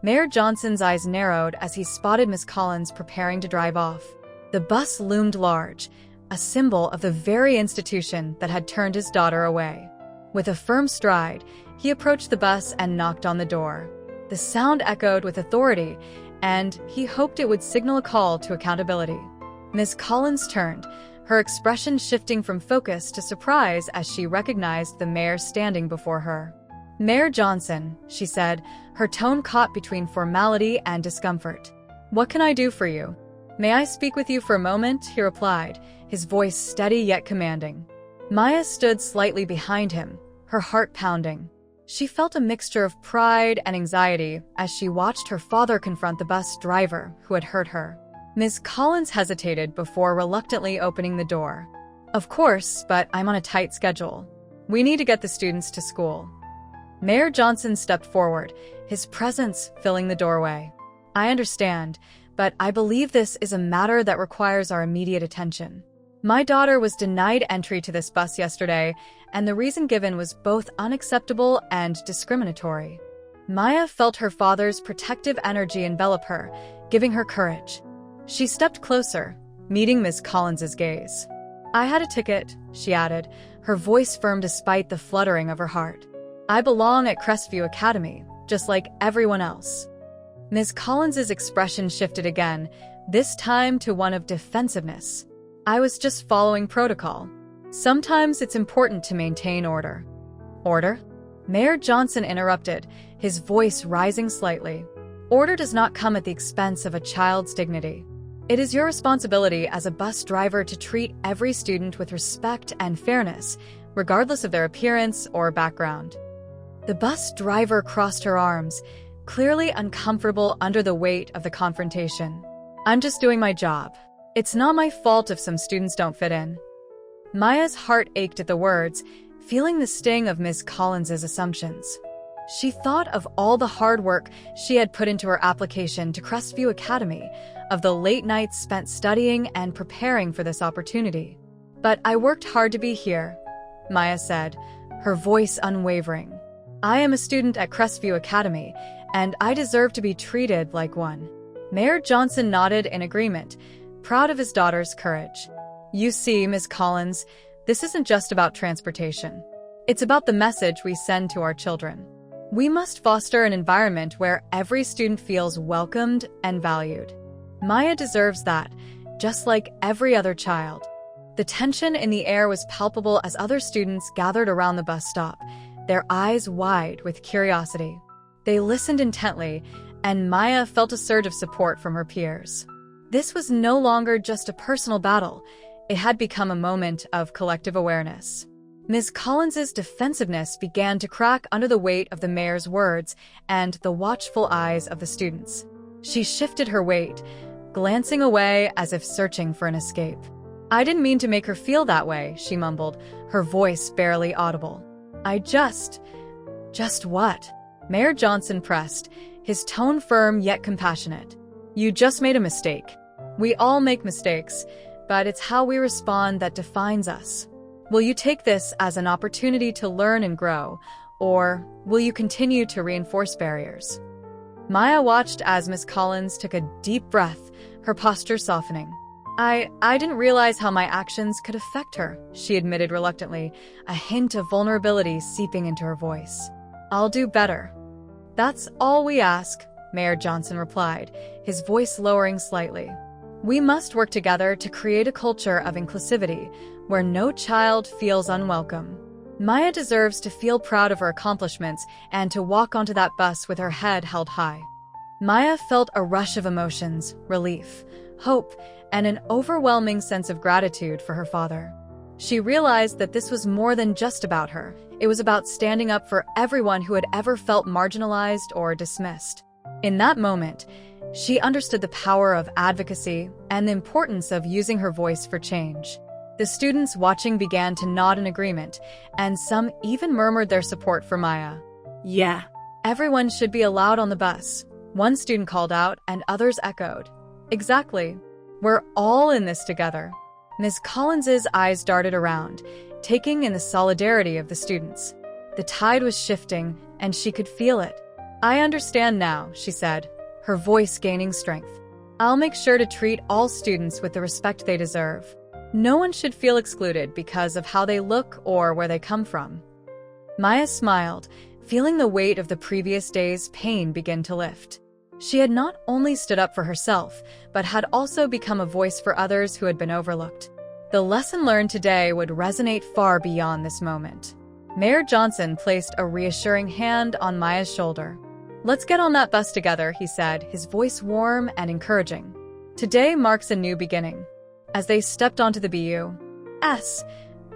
Mayor Johnson's eyes narrowed as he spotted Miss Collins preparing to drive off. The bus loomed large, a symbol of the very institution that had turned his daughter away. With a firm stride, he approached the bus and knocked on the door. The sound echoed with authority, and he hoped it would signal a call to accountability. Miss Collins turned, her expression shifting from focus to surprise as she recognized the mayor standing before her. "Mayor Johnson," she said, her tone caught between formality and discomfort. "What can I do for you?" "May I speak with you for a moment?" he replied, his voice steady yet commanding. Maya stood slightly behind him, her heart pounding. She felt a mixture of pride and anxiety as she watched her father confront the bus driver who had hurt her. Ms. Collins hesitated before reluctantly opening the door. "Of course, but I'm on a tight schedule. We need to get the students to school." Mayor Johnson stepped forward, his presence filling the doorway. "I understand, but I believe this is a matter that requires our immediate attention. My daughter was denied entry to this bus yesterday, and the reason given was both unacceptable and discriminatory." Maya felt her father's protective energy envelop her, giving her courage. She stepped closer, meeting Miss Collins's gaze. "I had a ticket," she added, her voice firm despite the fluttering of her heart. "I belong at Crestview Academy, just like everyone else." Miss Collins's expression shifted again, this time to one of defensiveness. "I was just following protocol. Sometimes it's important to maintain order." "Order?" Mayor Johnson interrupted, his voice rising slightly. "Order does not come at the expense of a child's dignity. It is your responsibility as a bus driver to treat every student with respect and fairness, regardless of their appearance or background." The bus driver crossed her arms, clearly uncomfortable under the weight of the confrontation. "I'm just doing my job. It's not my fault if some students don't fit in." Maya's heart ached at the words, feeling the sting of Miss Collins's assumptions. She thought of all the hard work she had put into her application to Crestview Academy, of the late nights spent studying and preparing for this opportunity. "But I worked hard to be here," Maya said, her voice unwavering. "I am a student at Crestview Academy, and I deserve to be treated like one." Mayor Johnson nodded in agreement, proud of his daughter's courage. "You see, Ms. Collins, this isn't just about transportation. It's about the message we send to our children. We must foster an environment where every student feels welcomed and valued. Maya deserves that, just like every other child." The tension in the air was palpable as other students gathered around the bus stop, their eyes wide with curiosity. They listened intently, and Maya felt a surge of support from her peers. This was no longer just a personal battle. It had become a moment of collective awareness. Ms. Collins's defensiveness began to crack under the weight of the mayor's words and the watchful eyes of the students. She shifted her weight, glancing away as if searching for an escape. "I didn't mean to make her feel that way," she mumbled, her voice barely audible. Just what?" Mayor Johnson pressed, his tone firm yet compassionate. "You just made a mistake. We all make mistakes, but it's how we respond that defines us. Will you take this as an opportunity to learn and grow, or will you continue to reinforce barriers?" Maya watched as Miss Collins took a deep breath, her posture softening. I didn't realize how my actions could affect her," she admitted reluctantly, a hint of vulnerability seeping into her voice. "I'll do better." "That's all we ask," Mayor Johnson replied, his voice lowering slightly. "We must work together to create a culture of inclusivity where no child feels unwelcome." Maya deserves to feel proud of her accomplishments and to walk onto that bus with her head held high. Maya felt a rush of emotions, relief, hope, and an overwhelming sense of gratitude for her father. She realized that this was more than just about her. It was about standing up for everyone who had ever felt marginalized or dismissed. In that moment, she understood the power of advocacy and the importance of using her voice for change. The students watching began to nod in agreement, and some even murmured their support for Maya. "Yeah, "Everyone should be allowed on the bus," one student called out, and others echoed. "Exactly. We're all in this together." Ms. Collins's eyes darted around, taking in the solidarity of the students. The tide was shifting, and she could feel it. "I understand now," she said, her voice gaining strength. "I'll make sure to treat all students with the respect they deserve. No one should feel excluded because of how they look or where they come from." Maya smiled, feeling the weight of the previous day's pain begin to lift. She had not only stood up for herself, but had also become a voice for others who had been overlooked. The lesson learned today would resonate far beyond this moment. Mayor Johnson placed a reassuring hand on Maya's shoulder. "Let's get on that bus together," he said, his voice warm and encouraging. "Today marks a new beginning." As they stepped onto the BUS,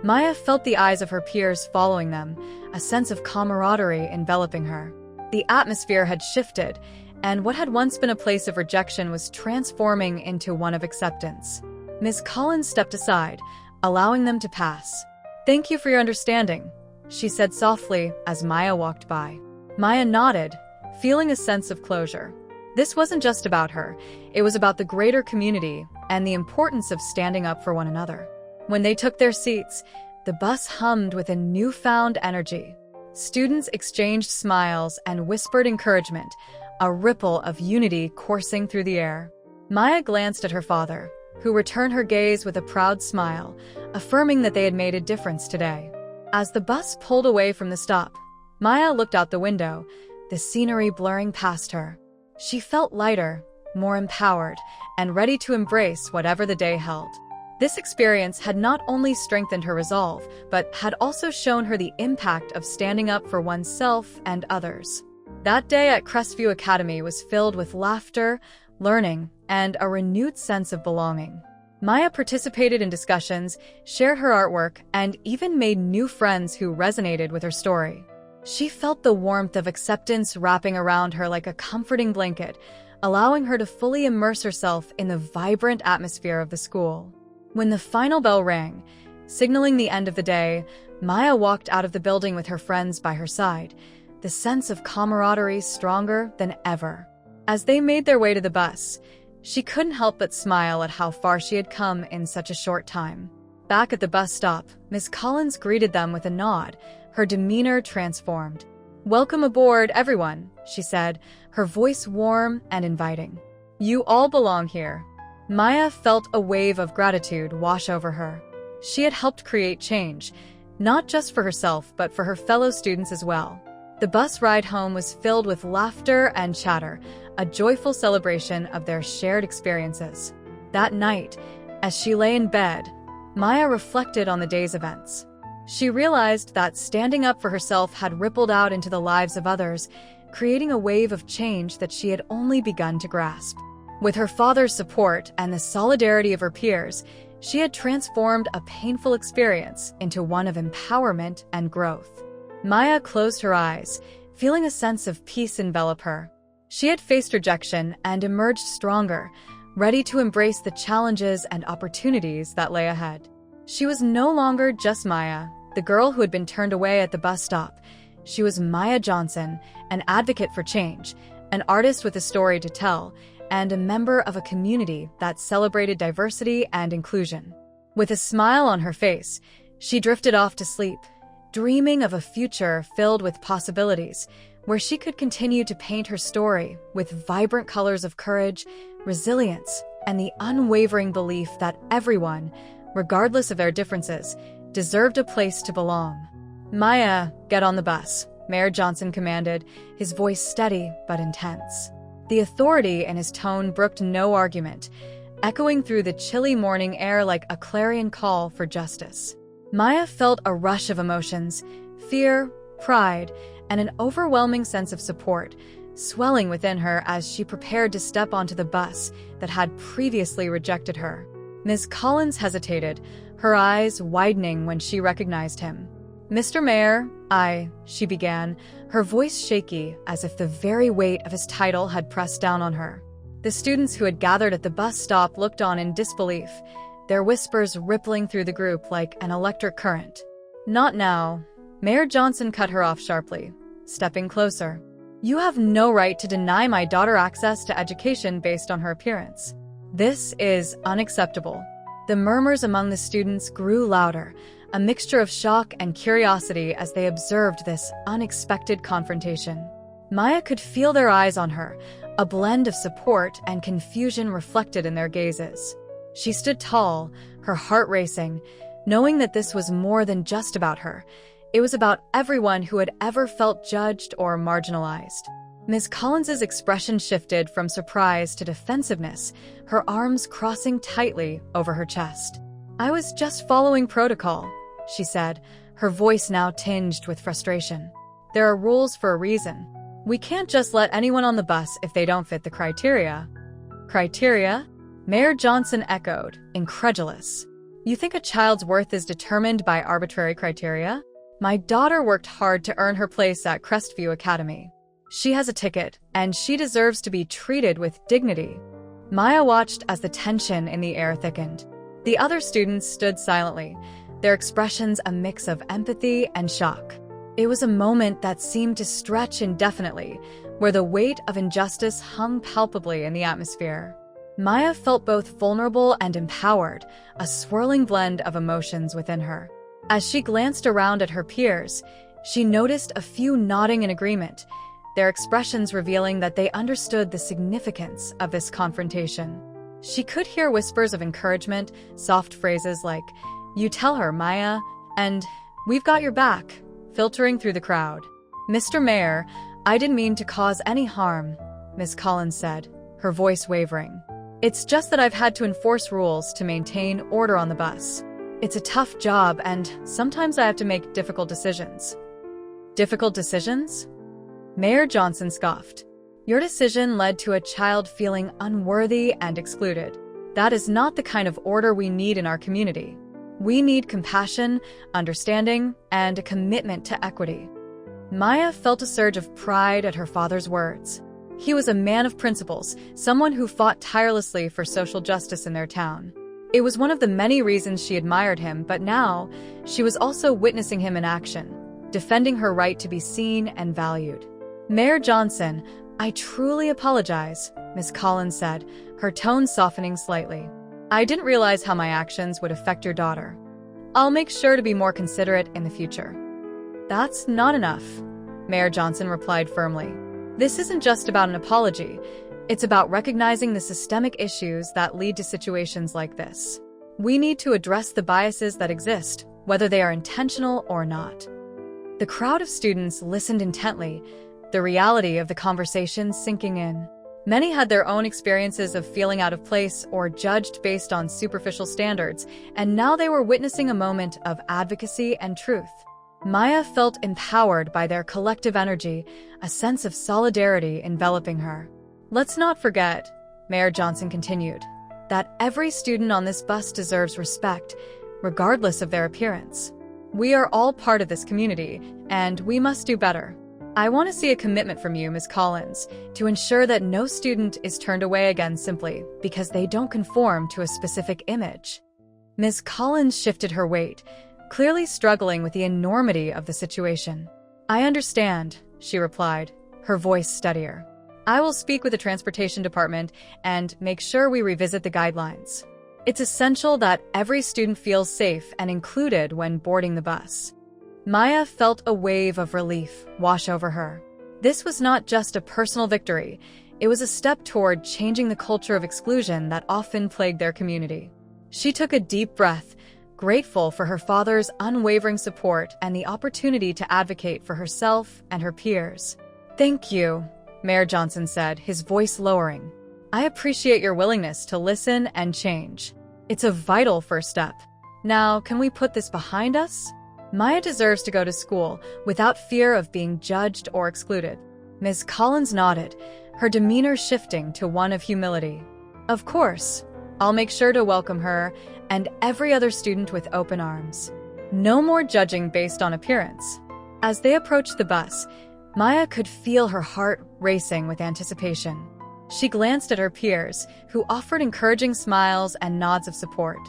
Maya felt the eyes of her peers following them, a sense of camaraderie enveloping her. The atmosphere had shifted, and what had once been a place of rejection was transforming into one of acceptance. Miss Collins stepped aside, allowing them to pass. "Thank you for your understanding," she said softly as Maya walked by. Maya nodded, feeling a sense of closure. This wasn't just about her, it was about the greater community and the importance of standing up for one another. When they took their seats, the bus hummed with a newfound energy. Students exchanged smiles and whispered encouragement, a ripple of unity coursing through the air. Maya glanced at her father, who returned her gaze with a proud smile, affirming that they had made a difference today. As the bus pulled away from the stop, Maya looked out the window, the scenery blurring past her. She felt lighter, more empowered, and ready to embrace whatever the day held. This experience had not only strengthened her resolve, but had also shown her the impact of standing up for oneself and others. That day at Crestview Academy was filled with laughter, learning, and a renewed sense of belonging. Maya participated in discussions, shared her artwork, and even made new friends who resonated with her story. She felt the warmth of acceptance wrapping around her like a comforting blanket, allowing her to fully immerse herself in the vibrant atmosphere of the school. When the final bell rang, signaling the end of the day, Maya walked out of the building with her friends by her side, the sense of camaraderie stronger than ever. As they made their way to the bus, she couldn't help but smile at how far she had come in such a short time. Back at the bus stop, Miss Collins greeted them with a nod, her demeanor transformed. "Welcome aboard, everyone," she said, her voice warm and inviting. "You all belong here." Maya felt a wave of gratitude wash over her. She had helped create change, not just for herself, but for her fellow students as well. The bus ride home was filled with laughter and chatter, a joyful celebration of their shared experiences. That night, as she lay in bed, Maya reflected on the day's events. She realized that standing up for herself had rippled out into the lives of others, creating a wave of change that she had only begun to grasp. With her father's support and the solidarity of her peers, she had transformed a painful experience into one of empowerment and growth. Maya closed her eyes, feeling a sense of peace envelop her. She had faced rejection and emerged stronger, ready to embrace the challenges and opportunities that lay ahead. She was no longer just Maya, the girl who had been turned away at the bus stop. She was Maya Johnson, an advocate for change, an artist with a story to tell, and a member of a community that celebrated diversity and inclusion. With a smile on her face, she drifted off to sleep, dreaming of a future filled with possibilities, where she could continue to paint her story with vibrant colors of courage, resilience, and the unwavering belief that everyone, regardless of their differences, deserved a place to belong. "Maya, get on the bus," Mayor Johnson commanded, his voice steady but intense. The authority in his tone brooked no argument, echoing through the chilly morning air like a clarion call for justice. Maya felt a rush of emotions, fear, pride, and an overwhelming sense of support, swelling within her as she prepared to step onto the bus that had previously rejected her. Ms. Collins hesitated, her eyes widening when she recognized him. "Mr. Mayor, she began, her voice shaky as if the very weight of his title had pressed down on her. The students who had gathered at the bus stop looked on in disbelief, their whispers rippling through the group like an electric current. "Not now." Mayor Johnson cut her off sharply, stepping closer. "You have no right to deny my daughter access to education based on her appearance. This is unacceptable." The murmurs among the students grew louder, a mixture of shock and curiosity as they observed this unexpected confrontation. Maya could feel their eyes on her, a blend of support and confusion reflected in their gazes. She stood tall, her heart racing, knowing that this was more than just about her. It was about everyone who had ever felt judged or marginalized. Ms. Collins's expression shifted from surprise to defensiveness, her arms crossing tightly over her chest. "I was just following protocol," she said, her voice now tinged with frustration. "There are rules for a reason. We can't just let anyone on the bus if they don't fit the criteria." "Criteria?" Mayor Johnson echoed, incredulous. "You think a child's worth is determined by arbitrary criteria? My daughter worked hard to earn her place at Crestview Academy. She has a ticket, and she deserves to be treated with dignity." Maya watched as the tension in the air thickened. The other students stood silently, their expressions a mix of empathy and shock. It was a moment that seemed to stretch indefinitely, where the weight of injustice hung palpably in the atmosphere. Maya felt both vulnerable and empowered, a swirling blend of emotions within her. As she glanced around at her peers, she noticed a few nodding in agreement, their expressions revealing that they understood the significance of this confrontation. She could hear whispers of encouragement, soft phrases like, "You tell her, Maya," and "We've got your back," filtering through the crowd. "Mr. Mayor, I didn't mean to cause any harm," Ms. Collins said, her voice wavering. "It's just that I've had to enforce rules to maintain order on the bus. It's a tough job, and sometimes I have to make difficult decisions." "Difficult decisions?" Mayor Johnson scoffed. "Your decision led to a child feeling unworthy and excluded. That is not the kind of order we need in our community. We need compassion, understanding, and a commitment to equity." Maya felt a surge of pride at her father's words. He was a man of principles, someone who fought tirelessly for social justice in their town. It was one of the many reasons she admired him, but now she was also witnessing him in action, defending her right to be seen and valued. "Mayor Johnson, I truly apologize," Ms. Collins said, her tone softening slightly. "I didn't realize how my actions would affect your daughter. I'll make sure to be more considerate in the future." "That's not enough," Mayor Johnson replied firmly. "This isn't just about an apology. It's about recognizing the systemic issues that lead to situations like this. We need to address the biases that exist, whether they are intentional or not." The crowd of students listened intently, the reality of the conversation sinking in. Many had their own experiences of feeling out of place or judged based on superficial standards, and now they were witnessing a moment of advocacy and truth. Maya felt empowered by their collective energy, a sense of solidarity enveloping her. "Let's not forget," Mayor Johnson continued, "that every student on this bus deserves respect, regardless of their appearance. We are all part of this community, and we must do better. I want to see a commitment from you, Ms. Collins, to ensure that no student is turned away again simply because they don't conform to a specific image. Ms. Collins shifted her weight, clearly struggling with the enormity of the situation. I understand, she replied, her voice steadier. I will speak with the transportation department and make sure we revisit the guidelines. It's essential that every student feels safe and included when boarding the bus. Maya felt a wave of relief wash over her. This was not just a personal victory, it was a step toward changing the culture of exclusion that often plagued their community. She took a deep breath, grateful for her father's unwavering support and the opportunity to advocate for herself and her peers. Thank you, Mayor Johnson said, his voice lowering. I appreciate your willingness to listen and change. It's a vital first step. Now, can we put this behind us? Maya deserves to go to school without fear of being judged or excluded. Ms. Collins nodded, her demeanor shifting to one of humility. Of course, I'll make sure to welcome her and every other student with open arms. No more judging based on appearance. As they approached the bus, Maya could feel her heart racing with anticipation. She glanced at her peers, who offered encouraging smiles and nods of support.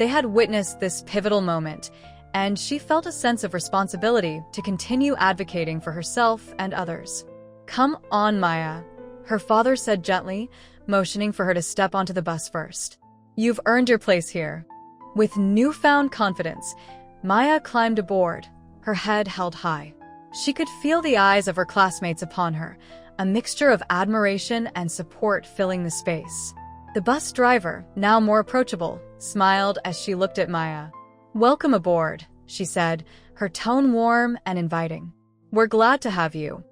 They had witnessed this pivotal moment, and she felt a sense of responsibility to continue advocating for herself and others. Come on, Maya, her father said gently, motioning for her to step onto the bus first. You've earned your place here. With newfound confidence, Maya climbed aboard, her head held high. She could feel the eyes of her classmates upon her, a mixture of admiration and support filling the space. The bus driver, now more approachable, smiled as she looked at Maya. Welcome aboard, she said, her tone warm and inviting. We're glad to have you.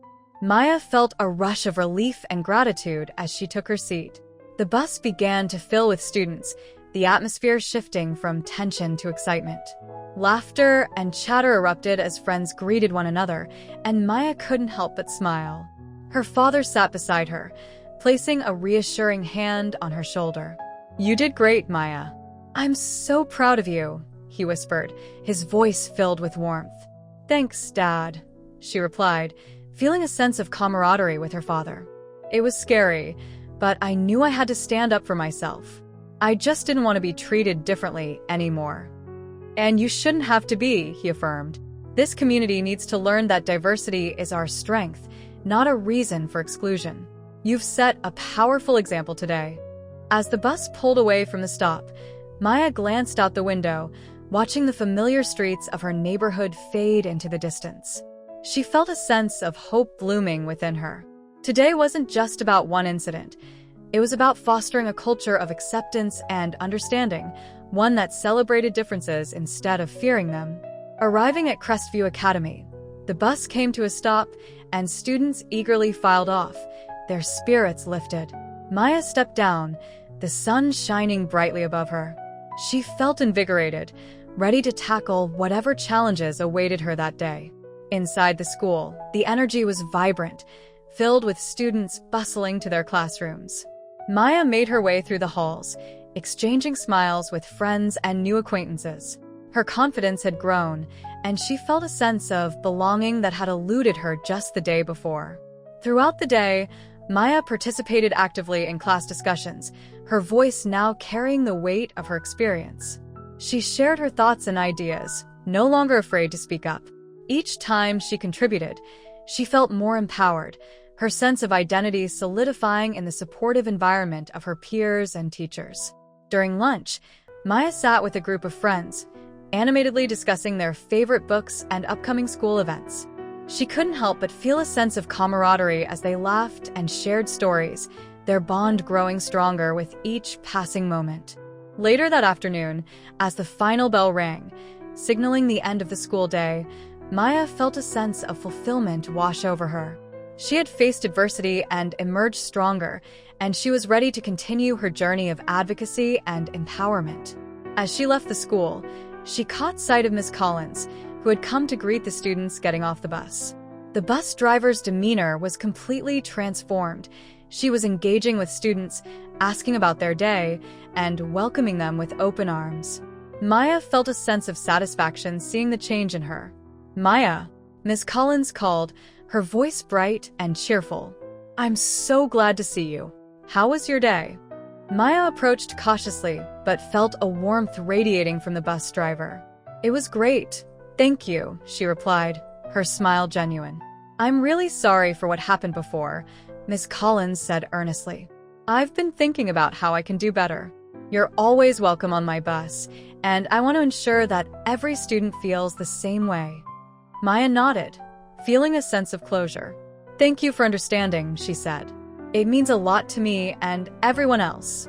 Maya felt a rush of relief and gratitude as she took her seat. The bus began to fill with students, the atmosphere shifting from tension to excitement. Laughter and chatter erupted as friends greeted one another, and Maya couldn't help but smile. Her father sat beside her, placing a reassuring hand on her shoulder. You did great, Maya. I'm so proud of you, he whispered, his voice filled with warmth. Thanks, Dad, she replied, feeling a sense of camaraderie with her father. It was scary, but I knew I had to stand up for myself. I just didn't want to be treated differently anymore. And you shouldn't have to be, he affirmed. This community needs to learn that diversity is our strength, not a reason for exclusion. You've set a powerful example today. As the bus pulled away from the stop, Maya glanced out the window, watching the familiar streets of her neighborhood fade into the distance. She felt a sense of hope blooming within her. Today wasn't just about one incident. It was about fostering a culture of acceptance and understanding, one that celebrated differences instead of fearing them. Arriving at Crestview Academy, the bus came to a stop, and students eagerly filed off, their spirits lifted. Maya stepped down, the sun shining brightly above her. She felt invigorated, ready to tackle whatever challenges awaited her that day. Inside the school, the energy was vibrant, filled with students bustling to their classrooms. Maya made her way through the halls, exchanging smiles with friends and new acquaintances. Her confidence had grown, and she felt a sense of belonging that had eluded her just the day before. Throughout the day, Maya participated actively in class discussions, her voice now carrying the weight of her experience. She shared her thoughts and ideas, no longer afraid to speak up. Each time she contributed, she felt more empowered, her sense of identity solidifying in the supportive environment of her peers and teachers. During lunch, Maya sat with a group of friends, animatedly discussing their favorite books and upcoming school events. She couldn't help but feel a sense of camaraderie as they laughed and shared stories, their bond growing stronger with each passing moment. Later that afternoon, as the final bell rang, signaling the end of the school day, Maya felt a sense of fulfillment wash over her. She had faced adversity and emerged stronger, and she was ready to continue her journey of advocacy and empowerment. As she left the school, she caught sight of Miss Collins, who had come to greet the students getting off the bus. The bus driver's demeanor was completely transformed. She was engaging with students, asking about their day, and welcoming them with open arms. Maya felt a sense of satisfaction seeing the change in her. Maya, Miss Collins called, her voice bright and cheerful. "I'm so glad to see you. How was your day?" Maya approached cautiously, but felt a warmth radiating from the bus driver. "It was great. Thank you," she replied, her smile genuine. "I'm really sorry for what happened before," Miss Collins said earnestly. "I've been thinking about how I can do better. You're always welcome on my bus, and I want to ensure that every student feels the same way." Maya nodded, feeling a sense of closure. "Thank you for understanding," she said. "It means a lot to me and everyone else."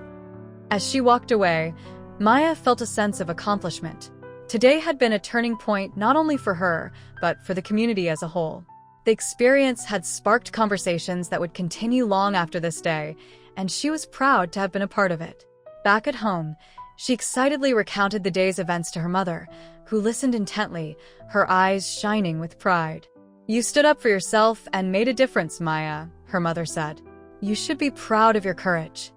As she walked away, Maya felt a sense of accomplishment. Today had been a turning point not only for her, but for the community as a whole. The experience had sparked conversations that would continue long after this day, and she was proud to have been a part of it. Back at home, she excitedly recounted the day's events to her mother, who listened intently, her eyes shining with pride. "You stood up for yourself and made a difference, Maya," her mother said. "You should be proud of your courage."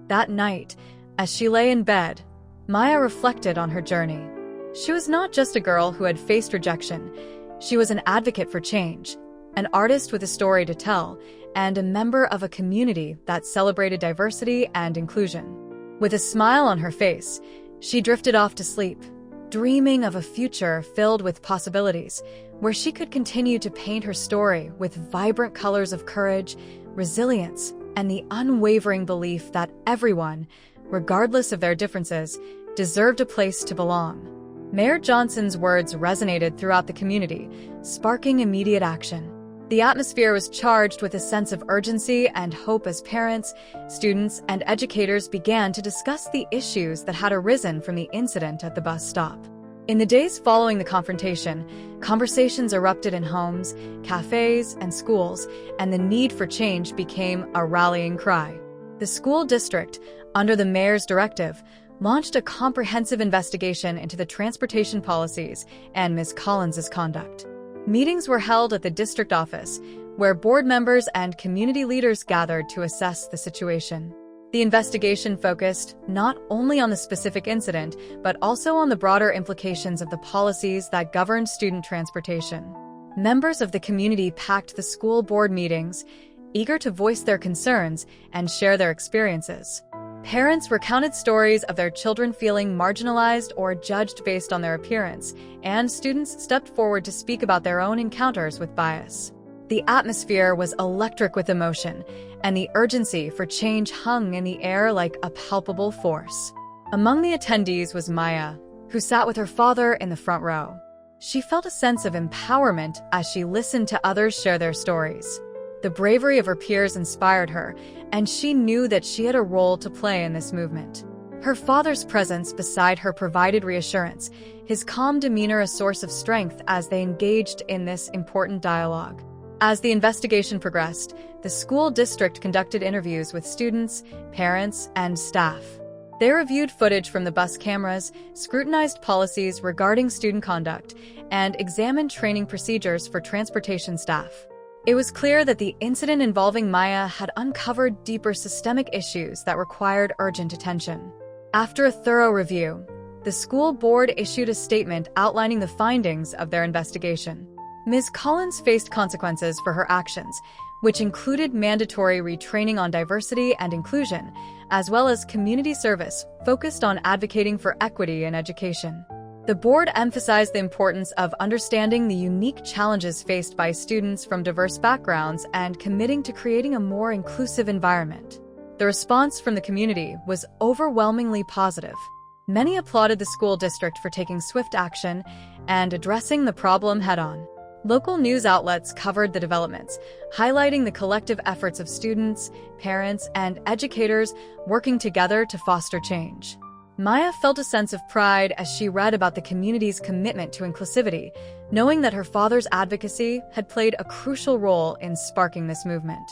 That night, as she lay in bed, Maya reflected on her journey. She was not just a girl who had faced rejection. She was an advocate for change, an artist with a story to tell, and a member of a community that celebrated diversity and inclusion. With a smile on her face, she drifted off to sleep, dreaming of a future filled with possibilities, where she could continue to paint her story with vibrant colors of courage, resilience, and the unwavering belief that everyone, regardless of their differences, deserved a place to belong. Mayor Johnson's words resonated throughout the community, sparking immediate action. The atmosphere was charged with a sense of urgency and hope as parents, students, and educators began to discuss the issues that had arisen from the incident at the bus stop. In the days following the confrontation, conversations erupted in homes, cafes, and schools, and the need for change became a rallying cry. The school district, under the mayor's directive, launched a comprehensive investigation into the transportation policies and Ms. Collins's conduct. Meetings were held at the district office, where board members and community leaders gathered to assess the situation. The investigation focused not only on the specific incident, but also on the broader implications of the policies that govern student transportation. Members of the community packed the school board meetings, eager to voice their concerns and share their experiences. Parents recounted stories of their children feeling marginalized or judged based on their appearance, and students stepped forward to speak about their own encounters with bias. The atmosphere was electric with emotion, and the urgency for change hung in the air like a palpable force. Among the attendees was Maya, who sat with her father in the front row. She felt a sense of empowerment as she listened to others share their stories. The bravery of her peers inspired her, and she knew that she had a role to play in this movement. Her father's presence beside her provided reassurance, his calm demeanor a source of strength as they engaged in this important dialogue. As the investigation progressed, the school district conducted interviews with students, parents, and staff. They reviewed footage from the bus cameras, scrutinized policies regarding student conduct, and examined training procedures for transportation staff. It was clear that the incident involving Maya had uncovered deeper systemic issues that required urgent attention. After a thorough review, the school board issued a statement outlining the findings of their investigation. Ms. Collins faced consequences for her actions, which included mandatory retraining on diversity and inclusion, as well as community service focused on advocating for equity in education. The board emphasized the importance of understanding the unique challenges faced by students from diverse backgrounds and committing to creating a more inclusive environment. The response from the community was overwhelmingly positive. Many applauded the school district for taking swift action and addressing the problem head-on. Local news outlets covered the developments, highlighting the collective efforts of students, parents, and educators working together to foster change. Maya felt a sense of pride as she read about the community's commitment to inclusivity, knowing that her father's advocacy had played a crucial role in sparking this movement.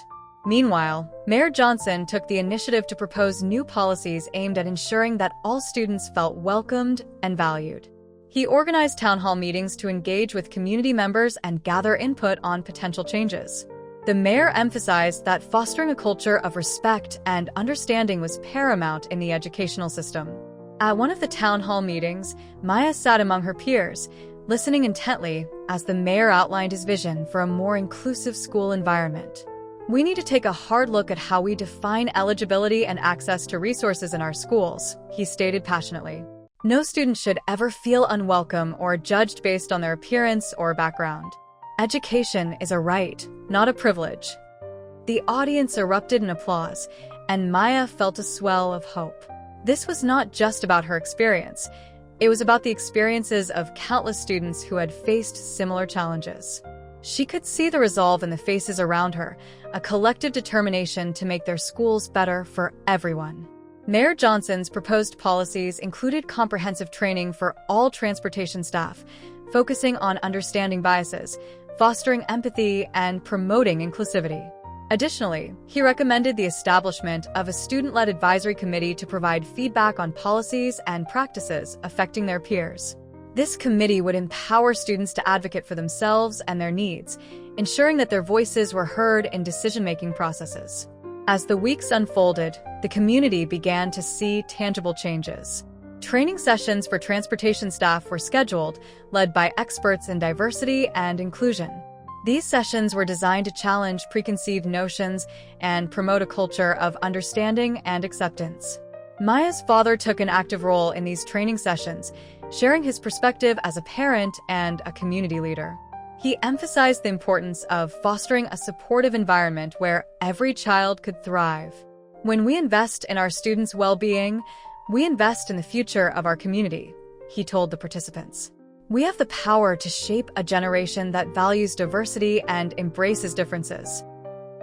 Meanwhile, Mayor Johnson took the initiative to propose new policies aimed at ensuring that all students felt welcomed and valued. He organized town hall meetings to engage with community members and gather input on potential changes. The mayor emphasized that fostering a culture of respect and understanding was paramount in the educational system. At one of the town hall meetings, Maya sat among her peers, listening intently as the mayor outlined his vision for a more inclusive school environment. We need to take a hard look at how we define eligibility and access to resources in our schools, he stated passionately. No student should ever feel unwelcome or judged based on their appearance or background. Education is a right, not a privilege. The audience erupted in applause, and Maya felt a swell of hope. This was not just about her experience. It was about the experiences of countless students who had faced similar challenges. She could see the resolve in the faces around her, a collective determination to make their schools better for everyone. Mayor Johnson's proposed policies included comprehensive training for all transportation staff, focusing on understanding biases, fostering empathy, and promoting inclusivity. Additionally, he recommended the establishment of a student-led advisory committee to provide feedback on policies and practices affecting their peers. This committee would empower students to advocate for themselves and their needs, ensuring that their voices were heard in decision-making processes. As the weeks unfolded, the community began to see tangible changes. Training sessions for transportation staff were scheduled, led by experts in diversity and inclusion. These sessions were designed to challenge preconceived notions and promote a culture of understanding and acceptance. Maya's father took an active role in these training sessions, sharing his perspective as a parent and a community leader. He emphasized the importance of fostering a supportive environment where every child could thrive. When we invest in our students' well-being, we invest in the future of our community, he told the participants. We have the power to shape a generation that values diversity and embraces differences.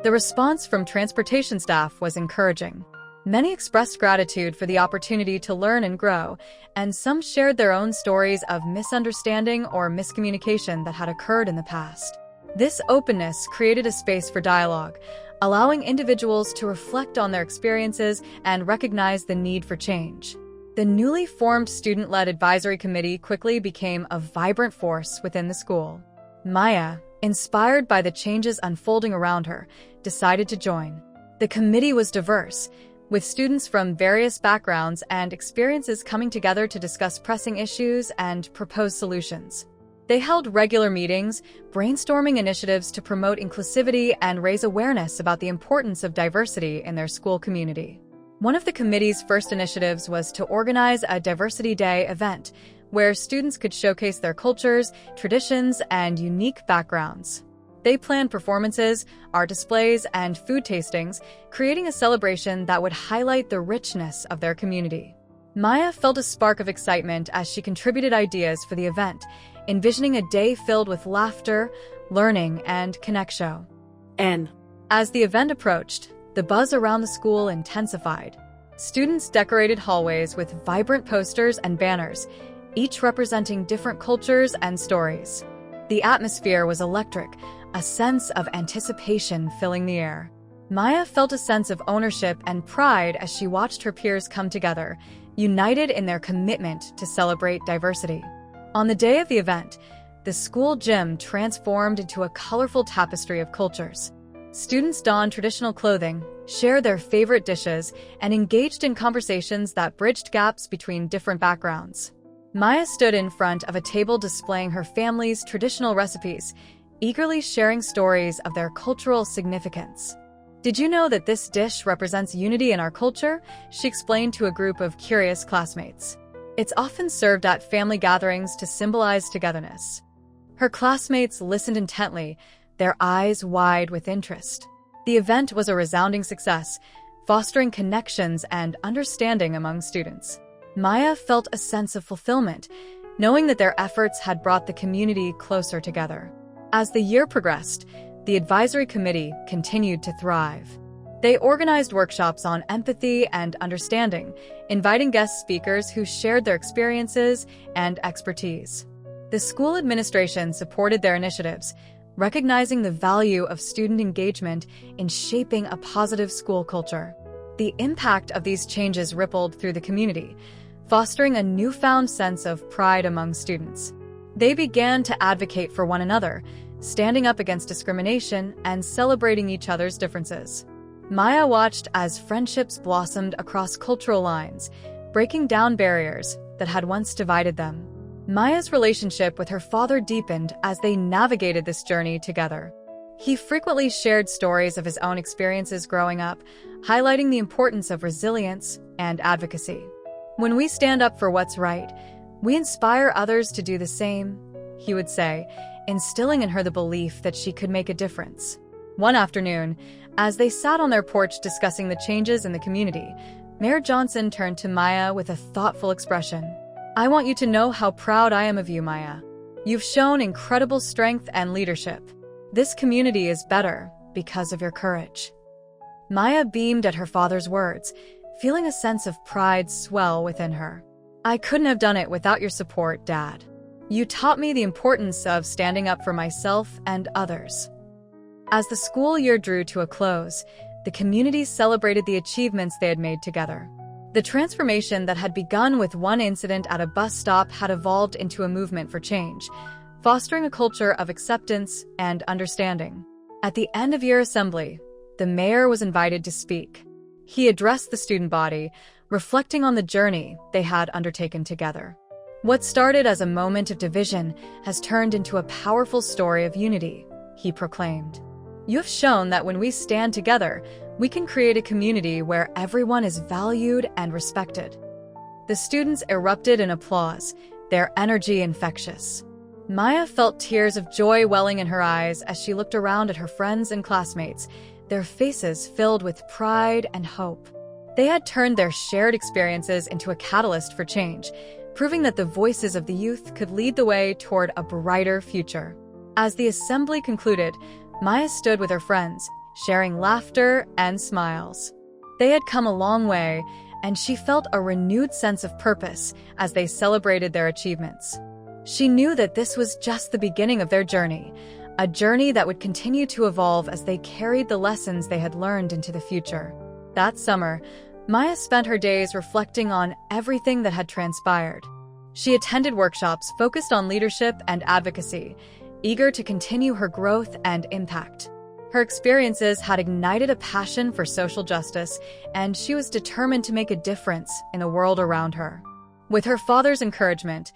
The response from transportation staff was encouraging. Many expressed gratitude for the opportunity to learn and grow, and some shared their own stories of misunderstanding or miscommunication that had occurred in the past. This openness created a space for dialogue, allowing individuals to reflect on their experiences and recognize the need for change. The newly formed student-led advisory committee quickly became a vibrant force within the school. Maya, inspired by the changes unfolding around her, decided to join. The committee was diverse, with students from various backgrounds and experiences coming together to discuss pressing issues and propose solutions. They held regular meetings, brainstorming initiatives to promote inclusivity and raise awareness about the importance of diversity in their school community. One of the committee's first initiatives was to organize a Diversity Day event, where students could showcase their cultures, traditions, and unique backgrounds. They planned performances, art displays, and food tastings, creating a celebration that would highlight the richness of their community. Maya felt a spark of excitement as she contributed ideas for the event, envisioning a day filled with laughter, learning, and connection. As the event approached, the buzz around the school intensified. Students decorated hallways with vibrant posters and banners, each representing different cultures and stories. The atmosphere was electric, a sense of anticipation filling the air. Maya felt a sense of ownership and pride as she watched her peers come together, united in their commitment to celebrate diversity. On the day of the event, the school gym transformed into a colorful tapestry of cultures. Students donned traditional clothing, shared their favorite dishes, and engaged in conversations that bridged gaps between different backgrounds. Maya stood in front of a table displaying her family's traditional recipes, eagerly sharing stories of their cultural significance. "Did you know that this dish represents unity in our culture?" she explained to a group of curious classmates. "It's often served at family gatherings to symbolize togetherness." Her classmates listened intently, their eyes wide with interest. The event was a resounding success, fostering connections and understanding among students. Maya felt a sense of fulfillment, knowing that their efforts had brought the community closer together. As the year progressed, the advisory committee continued to thrive. They organized workshops on empathy and understanding, inviting guest speakers who shared their experiences and expertise. The school administration supported their initiatives, recognizing the value of student engagement in shaping a positive school culture. The impact of these changes rippled through the community, fostering a newfound sense of pride among students. They began to advocate for one another, standing up against discrimination and celebrating each other's differences. Maya watched as friendships blossomed across cultural lines, breaking down barriers that had once divided them. Maya's relationship with her father deepened as they navigated this journey together. He frequently shared stories of his own experiences growing up, highlighting the importance of resilience and advocacy. "When we stand up for what's right, we inspire others to do the same," he would say, instilling in her the belief that she could make a difference. One afternoon, as they sat on their porch discussing the changes in the community, Mayor Johnson turned to Maya with a thoughtful expression. "I want you to know how proud I am of you, Maya. You've shown incredible strength and leadership. This community is better because of your courage." Maya beamed at her father's words, feeling a sense of pride swell within her. "I couldn't have done it without your support, Dad. You taught me the importance of standing up for myself and others." As the school year drew to a close, the community celebrated the achievements they had made together. The transformation that had begun with one incident at a bus stop had evolved into a movement for change, fostering a culture of acceptance and understanding. At the end-of-year assembly, the mayor was invited to speak. He addressed the student body, reflecting on the journey they had undertaken together. "What started as a moment of division has turned into a powerful story of unity," he proclaimed. "You have shown that when we stand together, we can create a community where everyone is valued and respected." The students erupted in applause, their energy infectious. Maya felt tears of joy welling in her eyes as she looked around at her friends and classmates, their faces filled with pride and hope. They had turned their shared experiences into a catalyst for change, proving that the voices of the youth could lead the way toward a brighter future. As the assembly concluded, Maya stood with her friends, sharing laughter and smiles. They had come a long way, and she felt a renewed sense of purpose as they celebrated their achievements. She knew that this was just the beginning of their journey, a journey that would continue to evolve as they carried the lessons they had learned into the future. That summer, Maya spent her days reflecting on everything that had transpired. She attended workshops focused on leadership and advocacy, eager to continue her growth and impact. Her experiences had ignited a passion for social justice, and she was determined to make a difference in the world around her. With her father's encouragement,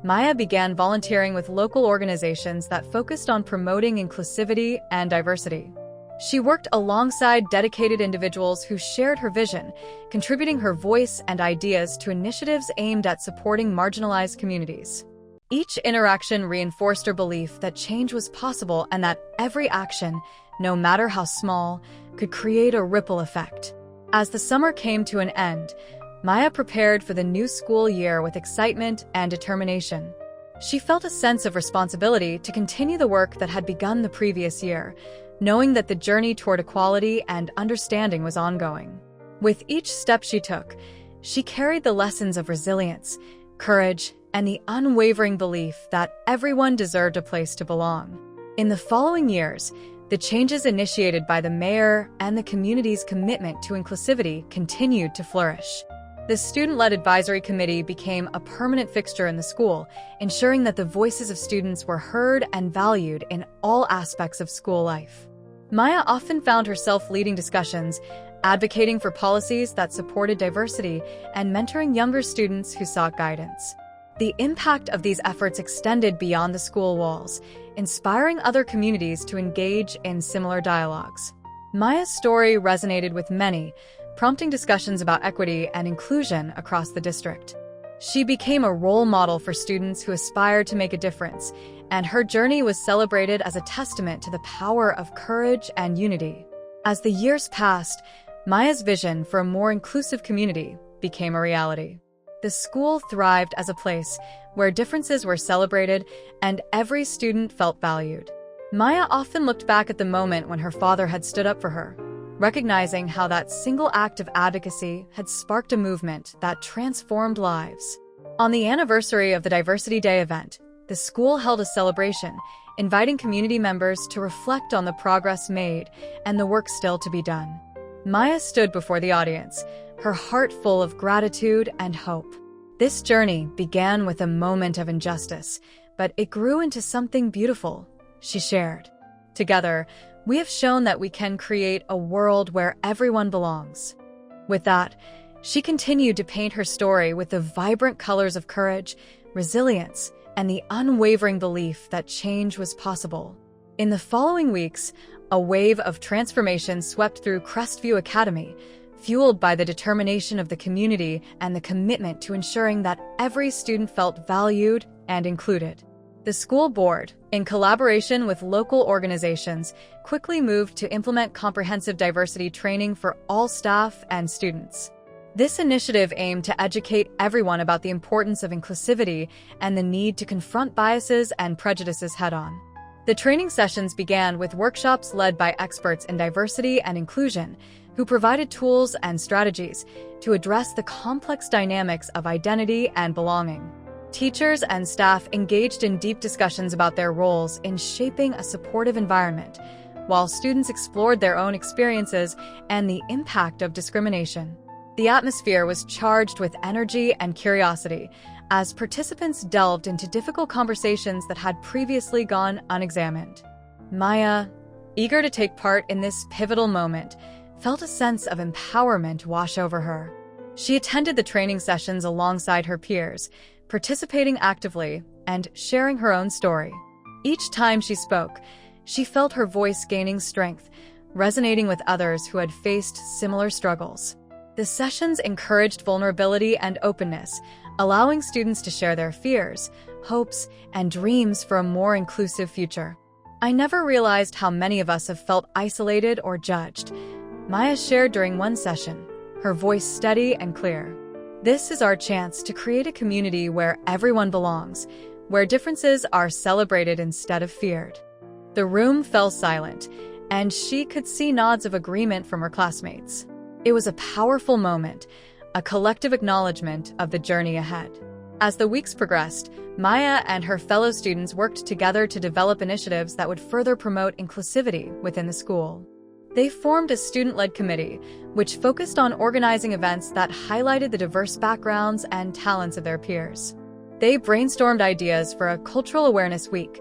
Maya began volunteering with local organizations that focused on promoting inclusivity and diversity. She worked alongside dedicated individuals who shared her vision, contributing her voice and ideas to initiatives aimed at supporting marginalized communities. Each interaction reinforced her belief that change was possible and that every action, no matter how small, could create a ripple effect. As the summer came to an end, Maya prepared for the new school year with excitement and determination. She felt a sense of responsibility to continue the work that had begun the previous year, knowing that the journey toward equality and understanding was ongoing. With each step she took, she carried the lessons of resilience, courage, and the unwavering belief that everyone deserved a place to belong. In the following years, the changes initiated by the mayor and the community's commitment to inclusivity continued to flourish. The student-led advisory committee became a permanent fixture in the school, ensuring that the voices of students were heard and valued in all aspects of school life. Maya often found herself leading discussions, advocating for policies that supported diversity, and mentoring younger students who sought guidance. The impact of these efforts extended beyond the school walls, inspiring other communities to engage in similar dialogues. Maya's story resonated with many, prompting discussions about equity and inclusion across the district. She became a role model for students who aspired to make a difference, and her journey was celebrated as a testament to the power of courage and unity. As the years passed, Maya's vision for a more inclusive community became a reality. The school thrived as a place where differences were celebrated and every student felt valued. Maya often looked back at the moment when her father had stood up for her, recognizing how that single act of advocacy had sparked a movement that transformed lives. On the anniversary of the Diversity Day event, the school held a celebration, inviting community members to reflect on the progress made and the work still to be done. Maya stood before the audience, her heart full of gratitude and hope. This journey began with a moment of injustice, but it grew into something beautiful, she shared. Together, we have shown that we can create a world where everyone belongs. With that, she continued to paint her story with the vibrant colors of courage, resilience, and the unwavering belief that change was possible. In the following weeks, a wave of transformation swept through Crestview Academy, fueled by the determination of the community and the commitment to ensuring that every student felt valued and included. The school board, in collaboration with local organizations, quickly moved to implement comprehensive diversity training for all staff and students. This initiative aimed to educate everyone about the importance of inclusivity and the need to confront biases and prejudices head-on. The training sessions began with workshops led by experts in diversity and inclusion, who provided tools and strategies to address the complex dynamics of identity and belonging. Teachers and staff engaged in deep discussions about their roles in shaping a supportive environment, while students explored their own experiences and the impact of discrimination. The atmosphere was charged with energy and curiosity as participants delved into difficult conversations that had previously gone unexamined. Maya, eager to take part in this pivotal moment, felt a sense of empowerment wash over her. She attended the training sessions alongside her peers, participating actively and sharing her own story. Each time she spoke, she felt her voice gaining strength, resonating with others who had faced similar struggles. The sessions encouraged vulnerability and openness, allowing students to share their fears, hopes, and dreams for a more inclusive future. "I never realized how many of us have felt isolated or judged," Maya shared during one session, her voice steady and clear. "This is our chance to create a community where everyone belongs, where differences are celebrated instead of feared." The room fell silent, and she could see nods of agreement from her classmates. It was a powerful moment, a collective acknowledgement of the journey ahead. As the weeks progressed, Maya and her fellow students worked together to develop initiatives that would further promote inclusivity within the school. They formed a student-led committee, which focused on organizing events that highlighted the diverse backgrounds and talents of their peers. They brainstormed ideas for a Cultural Awareness Week,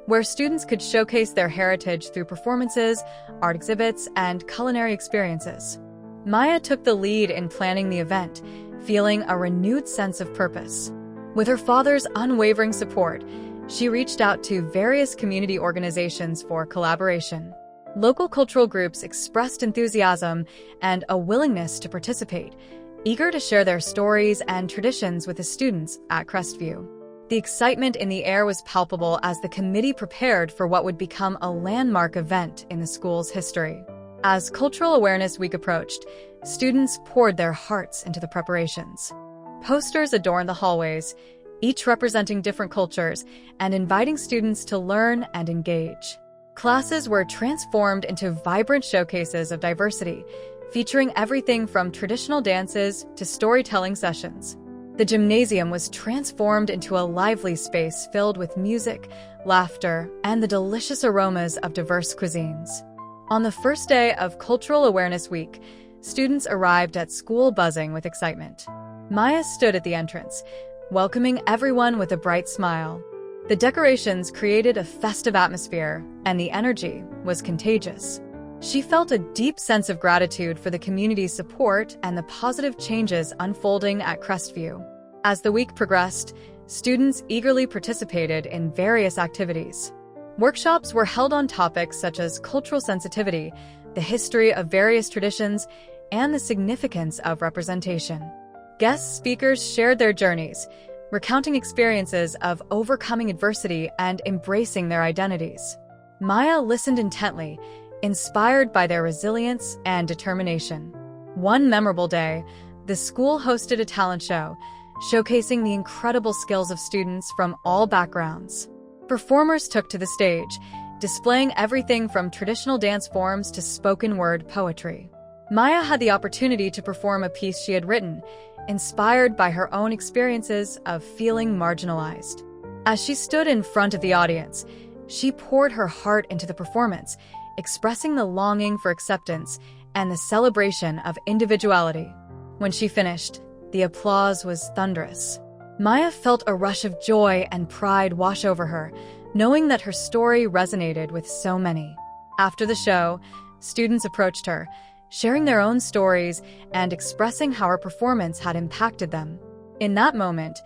where students could showcase their heritage through performances, art exhibits, and culinary experiences. Maya took the lead in planning the event, feeling a renewed sense of purpose. With her father's unwavering support, she reached out to various community organizations for collaboration. Local cultural groups expressed enthusiasm and a willingness to participate, eager to share their stories and traditions with the students at Crestview. The excitement in the air was palpable as the committee prepared for what would become a landmark event in the school's history. As Cultural Awareness Week approached, students poured their hearts into the preparations. Posters adorned the hallways, each representing different cultures and inviting students to learn and engage. Classes were transformed into vibrant showcases of diversity, featuring everything from traditional dances to storytelling sessions. The gymnasium was transformed into a lively space filled with music, laughter, and the delicious aromas of diverse cuisines. On the first day of Cultural Awareness Week, students arrived at school buzzing with excitement. Maya stood at the entrance, welcoming everyone with a bright smile. The decorations created a festive atmosphere, and the energy was contagious. She felt a deep sense of gratitude for the community's support and the positive changes unfolding at Crestview. As the week progressed, students eagerly participated in various activities. Workshops were held on topics such as cultural sensitivity, the history of various traditions, and the significance of representation. Guest speakers shared their journeys, recounting experiences of overcoming adversity and embracing their identities. Maya listened intently, inspired by their resilience and determination. One memorable day, the school hosted a talent show, showcasing the incredible skills of students from all backgrounds. Performers took to the stage, displaying everything from traditional dance forms to spoken-word poetry. Maya had the opportunity to perform a piece she had written, inspired by her own experiences of feeling marginalized. As she stood in front of the audience, she poured her heart into the performance, expressing the longing for acceptance and the celebration of individuality. When she finished, the applause was thunderous. Maya felt a rush of joy and pride wash over her, knowing that her story resonated with so many. After the show, students approached her, sharing their own stories and expressing how her performance had impacted them. In that moment,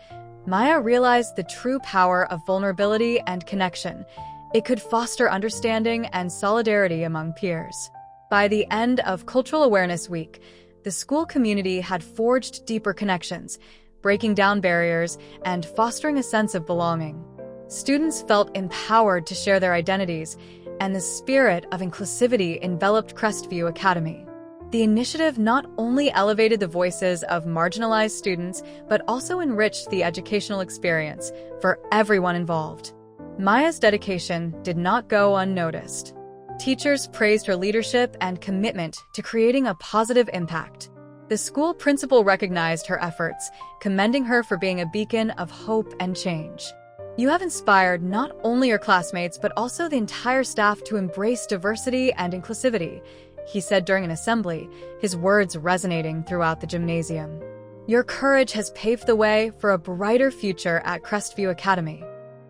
Maya realized the true power of vulnerability and connection. It could foster understanding and solidarity among peers. By the end of Cultural Awareness Week, the school community had forged deeper connections, breaking down barriers and fostering a sense of belonging. Students felt empowered to share their identities, and the spirit of inclusivity enveloped Crestview Academy. The initiative not only elevated the voices of marginalized students, but also enriched the educational experience for everyone involved. Maya's dedication did not go unnoticed. Teachers praised her leadership and commitment to creating a positive impact. The school principal recognized her efforts, commending her for being a beacon of hope and change. "You have inspired not only your classmates, but also the entire staff to embrace diversity and inclusivity," he said during an assembly, his words resonating throughout the gymnasium. "Your courage has paved the way for a brighter future at Crestview Academy."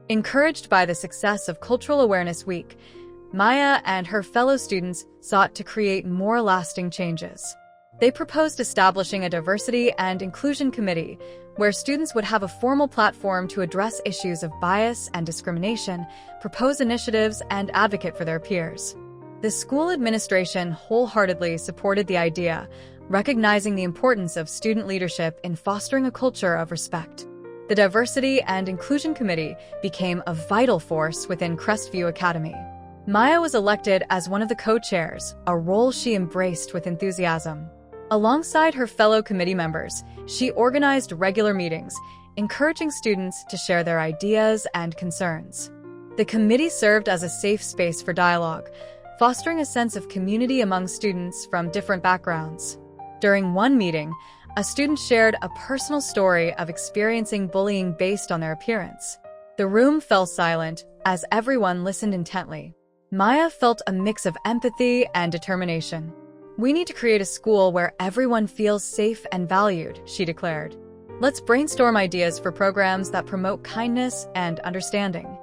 Encouraged by the success of Cultural Awareness Week, Maya and her fellow students sought to create more lasting changes. They proposed establishing a diversity and inclusion committee where students would have a formal platform to address issues of bias and discrimination, propose initiatives, and advocate for their peers. The school administration wholeheartedly supported the idea, recognizing the importance of student leadership in fostering a culture of respect. The Diversity and Inclusion Committee became a vital force within Crestview Academy. Maya was elected as one of the co-chairs, a role she embraced with enthusiasm. Alongside her fellow committee members, she organized regular meetings, encouraging students to share their ideas and concerns. The committee served as a safe space for dialogue, fostering a sense of community among students from different backgrounds. During one meeting, a student shared a personal story of experiencing bullying based on their appearance. The room fell silent as everyone listened intently. Maya felt a mix of empathy and determination. "We need to create a school where everyone feels safe and valued," she declared. "Let's brainstorm ideas for programs that promote kindness and understanding."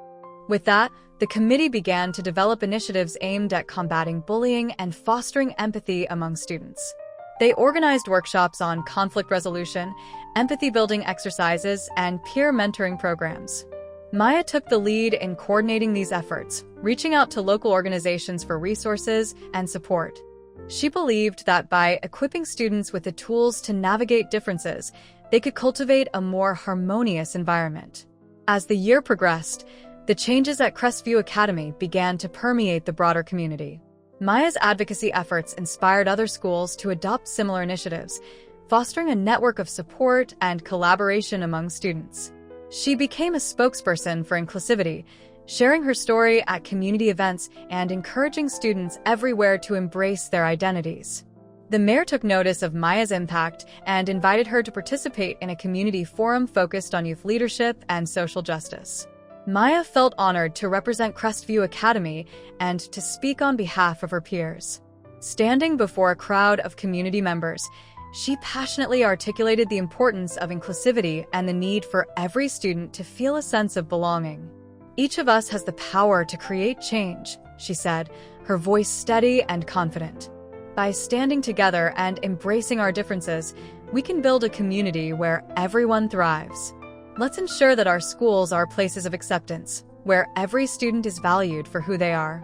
With that, the committee began to develop initiatives aimed at combating bullying and fostering empathy among students. They organized workshops on conflict resolution, empathy-building exercises, and peer mentoring programs. Maya took the lead in coordinating these efforts, reaching out to local organizations for resources and support. She believed that by equipping students with the tools to navigate differences, they could cultivate a more harmonious environment. As the year progressed, the changes at Crestview Academy began to permeate the broader community. Maya's advocacy efforts inspired other schools to adopt similar initiatives, fostering a network of support and collaboration among students. She became a spokesperson for inclusivity, sharing her story at community events and encouraging students everywhere to embrace their identities. The mayor took notice of Maya's impact and invited her to participate in a community forum focused on youth leadership and social justice. Maya felt honored to represent Crestview Academy and to speak on behalf of her peers. Standing before a crowd of community members, she passionately articulated the importance of inclusivity and the need for every student to feel a sense of belonging. "Each of us has the power to create change," she said, her voice steady and confident. "By standing together and embracing our differences, we can build a community where everyone thrives. Let's ensure that our schools are places of acceptance, where every student is valued for who they are."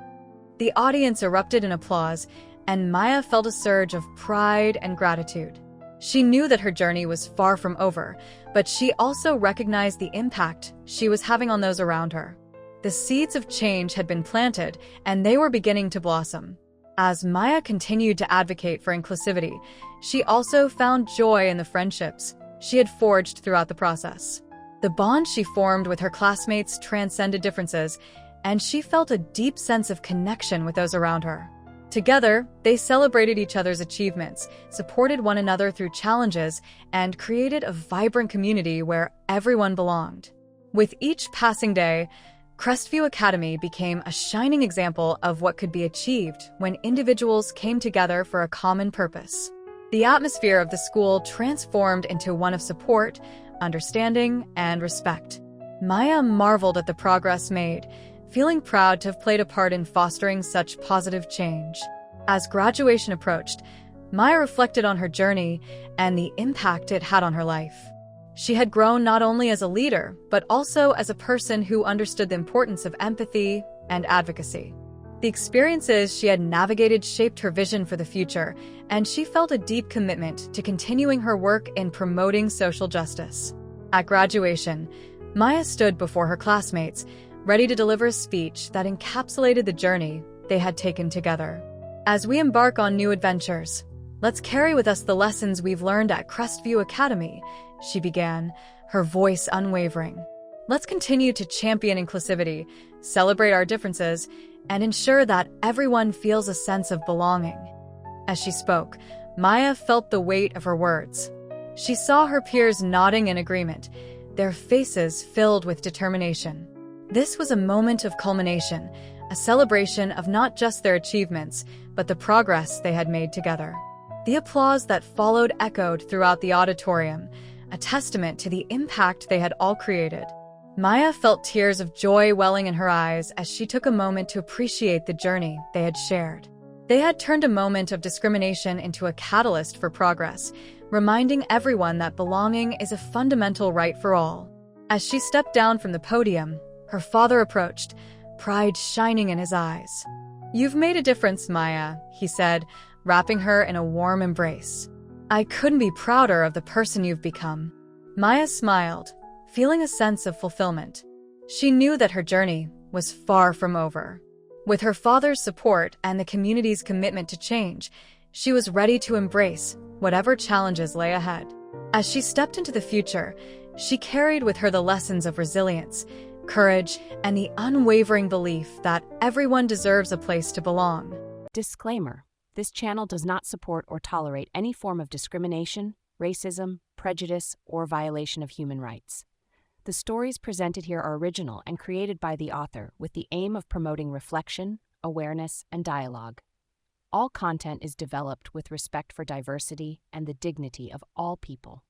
The audience erupted in applause, and Maya felt a surge of pride and gratitude. She knew that her journey was far from over, but she also recognized the impact she was having on those around her. The seeds of change had been planted, and they were beginning to blossom. As Maya continued to advocate for inclusivity, she also found joy in the friendships she had forged throughout the process. The bond she formed with her classmates transcended differences, and she felt a deep sense of connection with those around her. Together, they celebrated each other's achievements, supported one another through challenges, and created a vibrant community where everyone belonged. With each passing day, Crestview Academy became a shining example of what could be achieved when individuals came together for a common purpose. The atmosphere of the school transformed into one of support, understanding, and respect. Maya marveled at the progress made, feeling proud to have played a part in fostering such positive change. As graduation approached, Maya reflected on her journey and the impact it had on her life. She had grown not only as a leader, but also as a person who understood the importance of empathy and advocacy. The experiences she had navigated shaped her vision for the future, and she felt a deep commitment to continuing her work in promoting social justice. At graduation, Maya stood before her classmates, ready to deliver a speech that encapsulated the journey they had taken together. As we embark on new adventures, let's carry with us the lessons we've learned at Crestview Academy, she began, her voice unwavering. Let's continue to champion inclusivity, celebrate our differences, and ensure that everyone feels a sense of belonging. As she spoke, Maya felt the weight of her words. She saw her peers nodding in agreement, their faces filled with determination. This was a moment of culmination, a celebration of not just their achievements, but the progress they had made together. The applause that followed echoed throughout the auditorium, a testament to the impact they had all created. Maya felt tears of joy welling in her eyes as she took a moment to appreciate the journey they had shared. They had turned a moment of discrimination into a catalyst for progress, reminding everyone that belonging is a fundamental right for all. As she stepped down from the podium, her father approached, pride shining in his eyes. "You've made a difference, Maya," he said, wrapping her in a warm embrace. "I couldn't be prouder of the person you've become." Maya smiled, feeling a sense of fulfillment. She knew that her journey was far from over. With her father's support and the community's commitment to change, she was ready to embrace whatever challenges lay ahead. As she stepped into the future, she carried with her the lessons of resilience, courage, and the unwavering belief that everyone deserves a place to belong. Disclaimer: this channel does not support or tolerate any form of discrimination, racism, prejudice, or violation of human rights. The stories presented here are original and created by the author with the aim of promoting reflection, awareness, and dialogue. All content is developed with respect for diversity and the dignity of all people.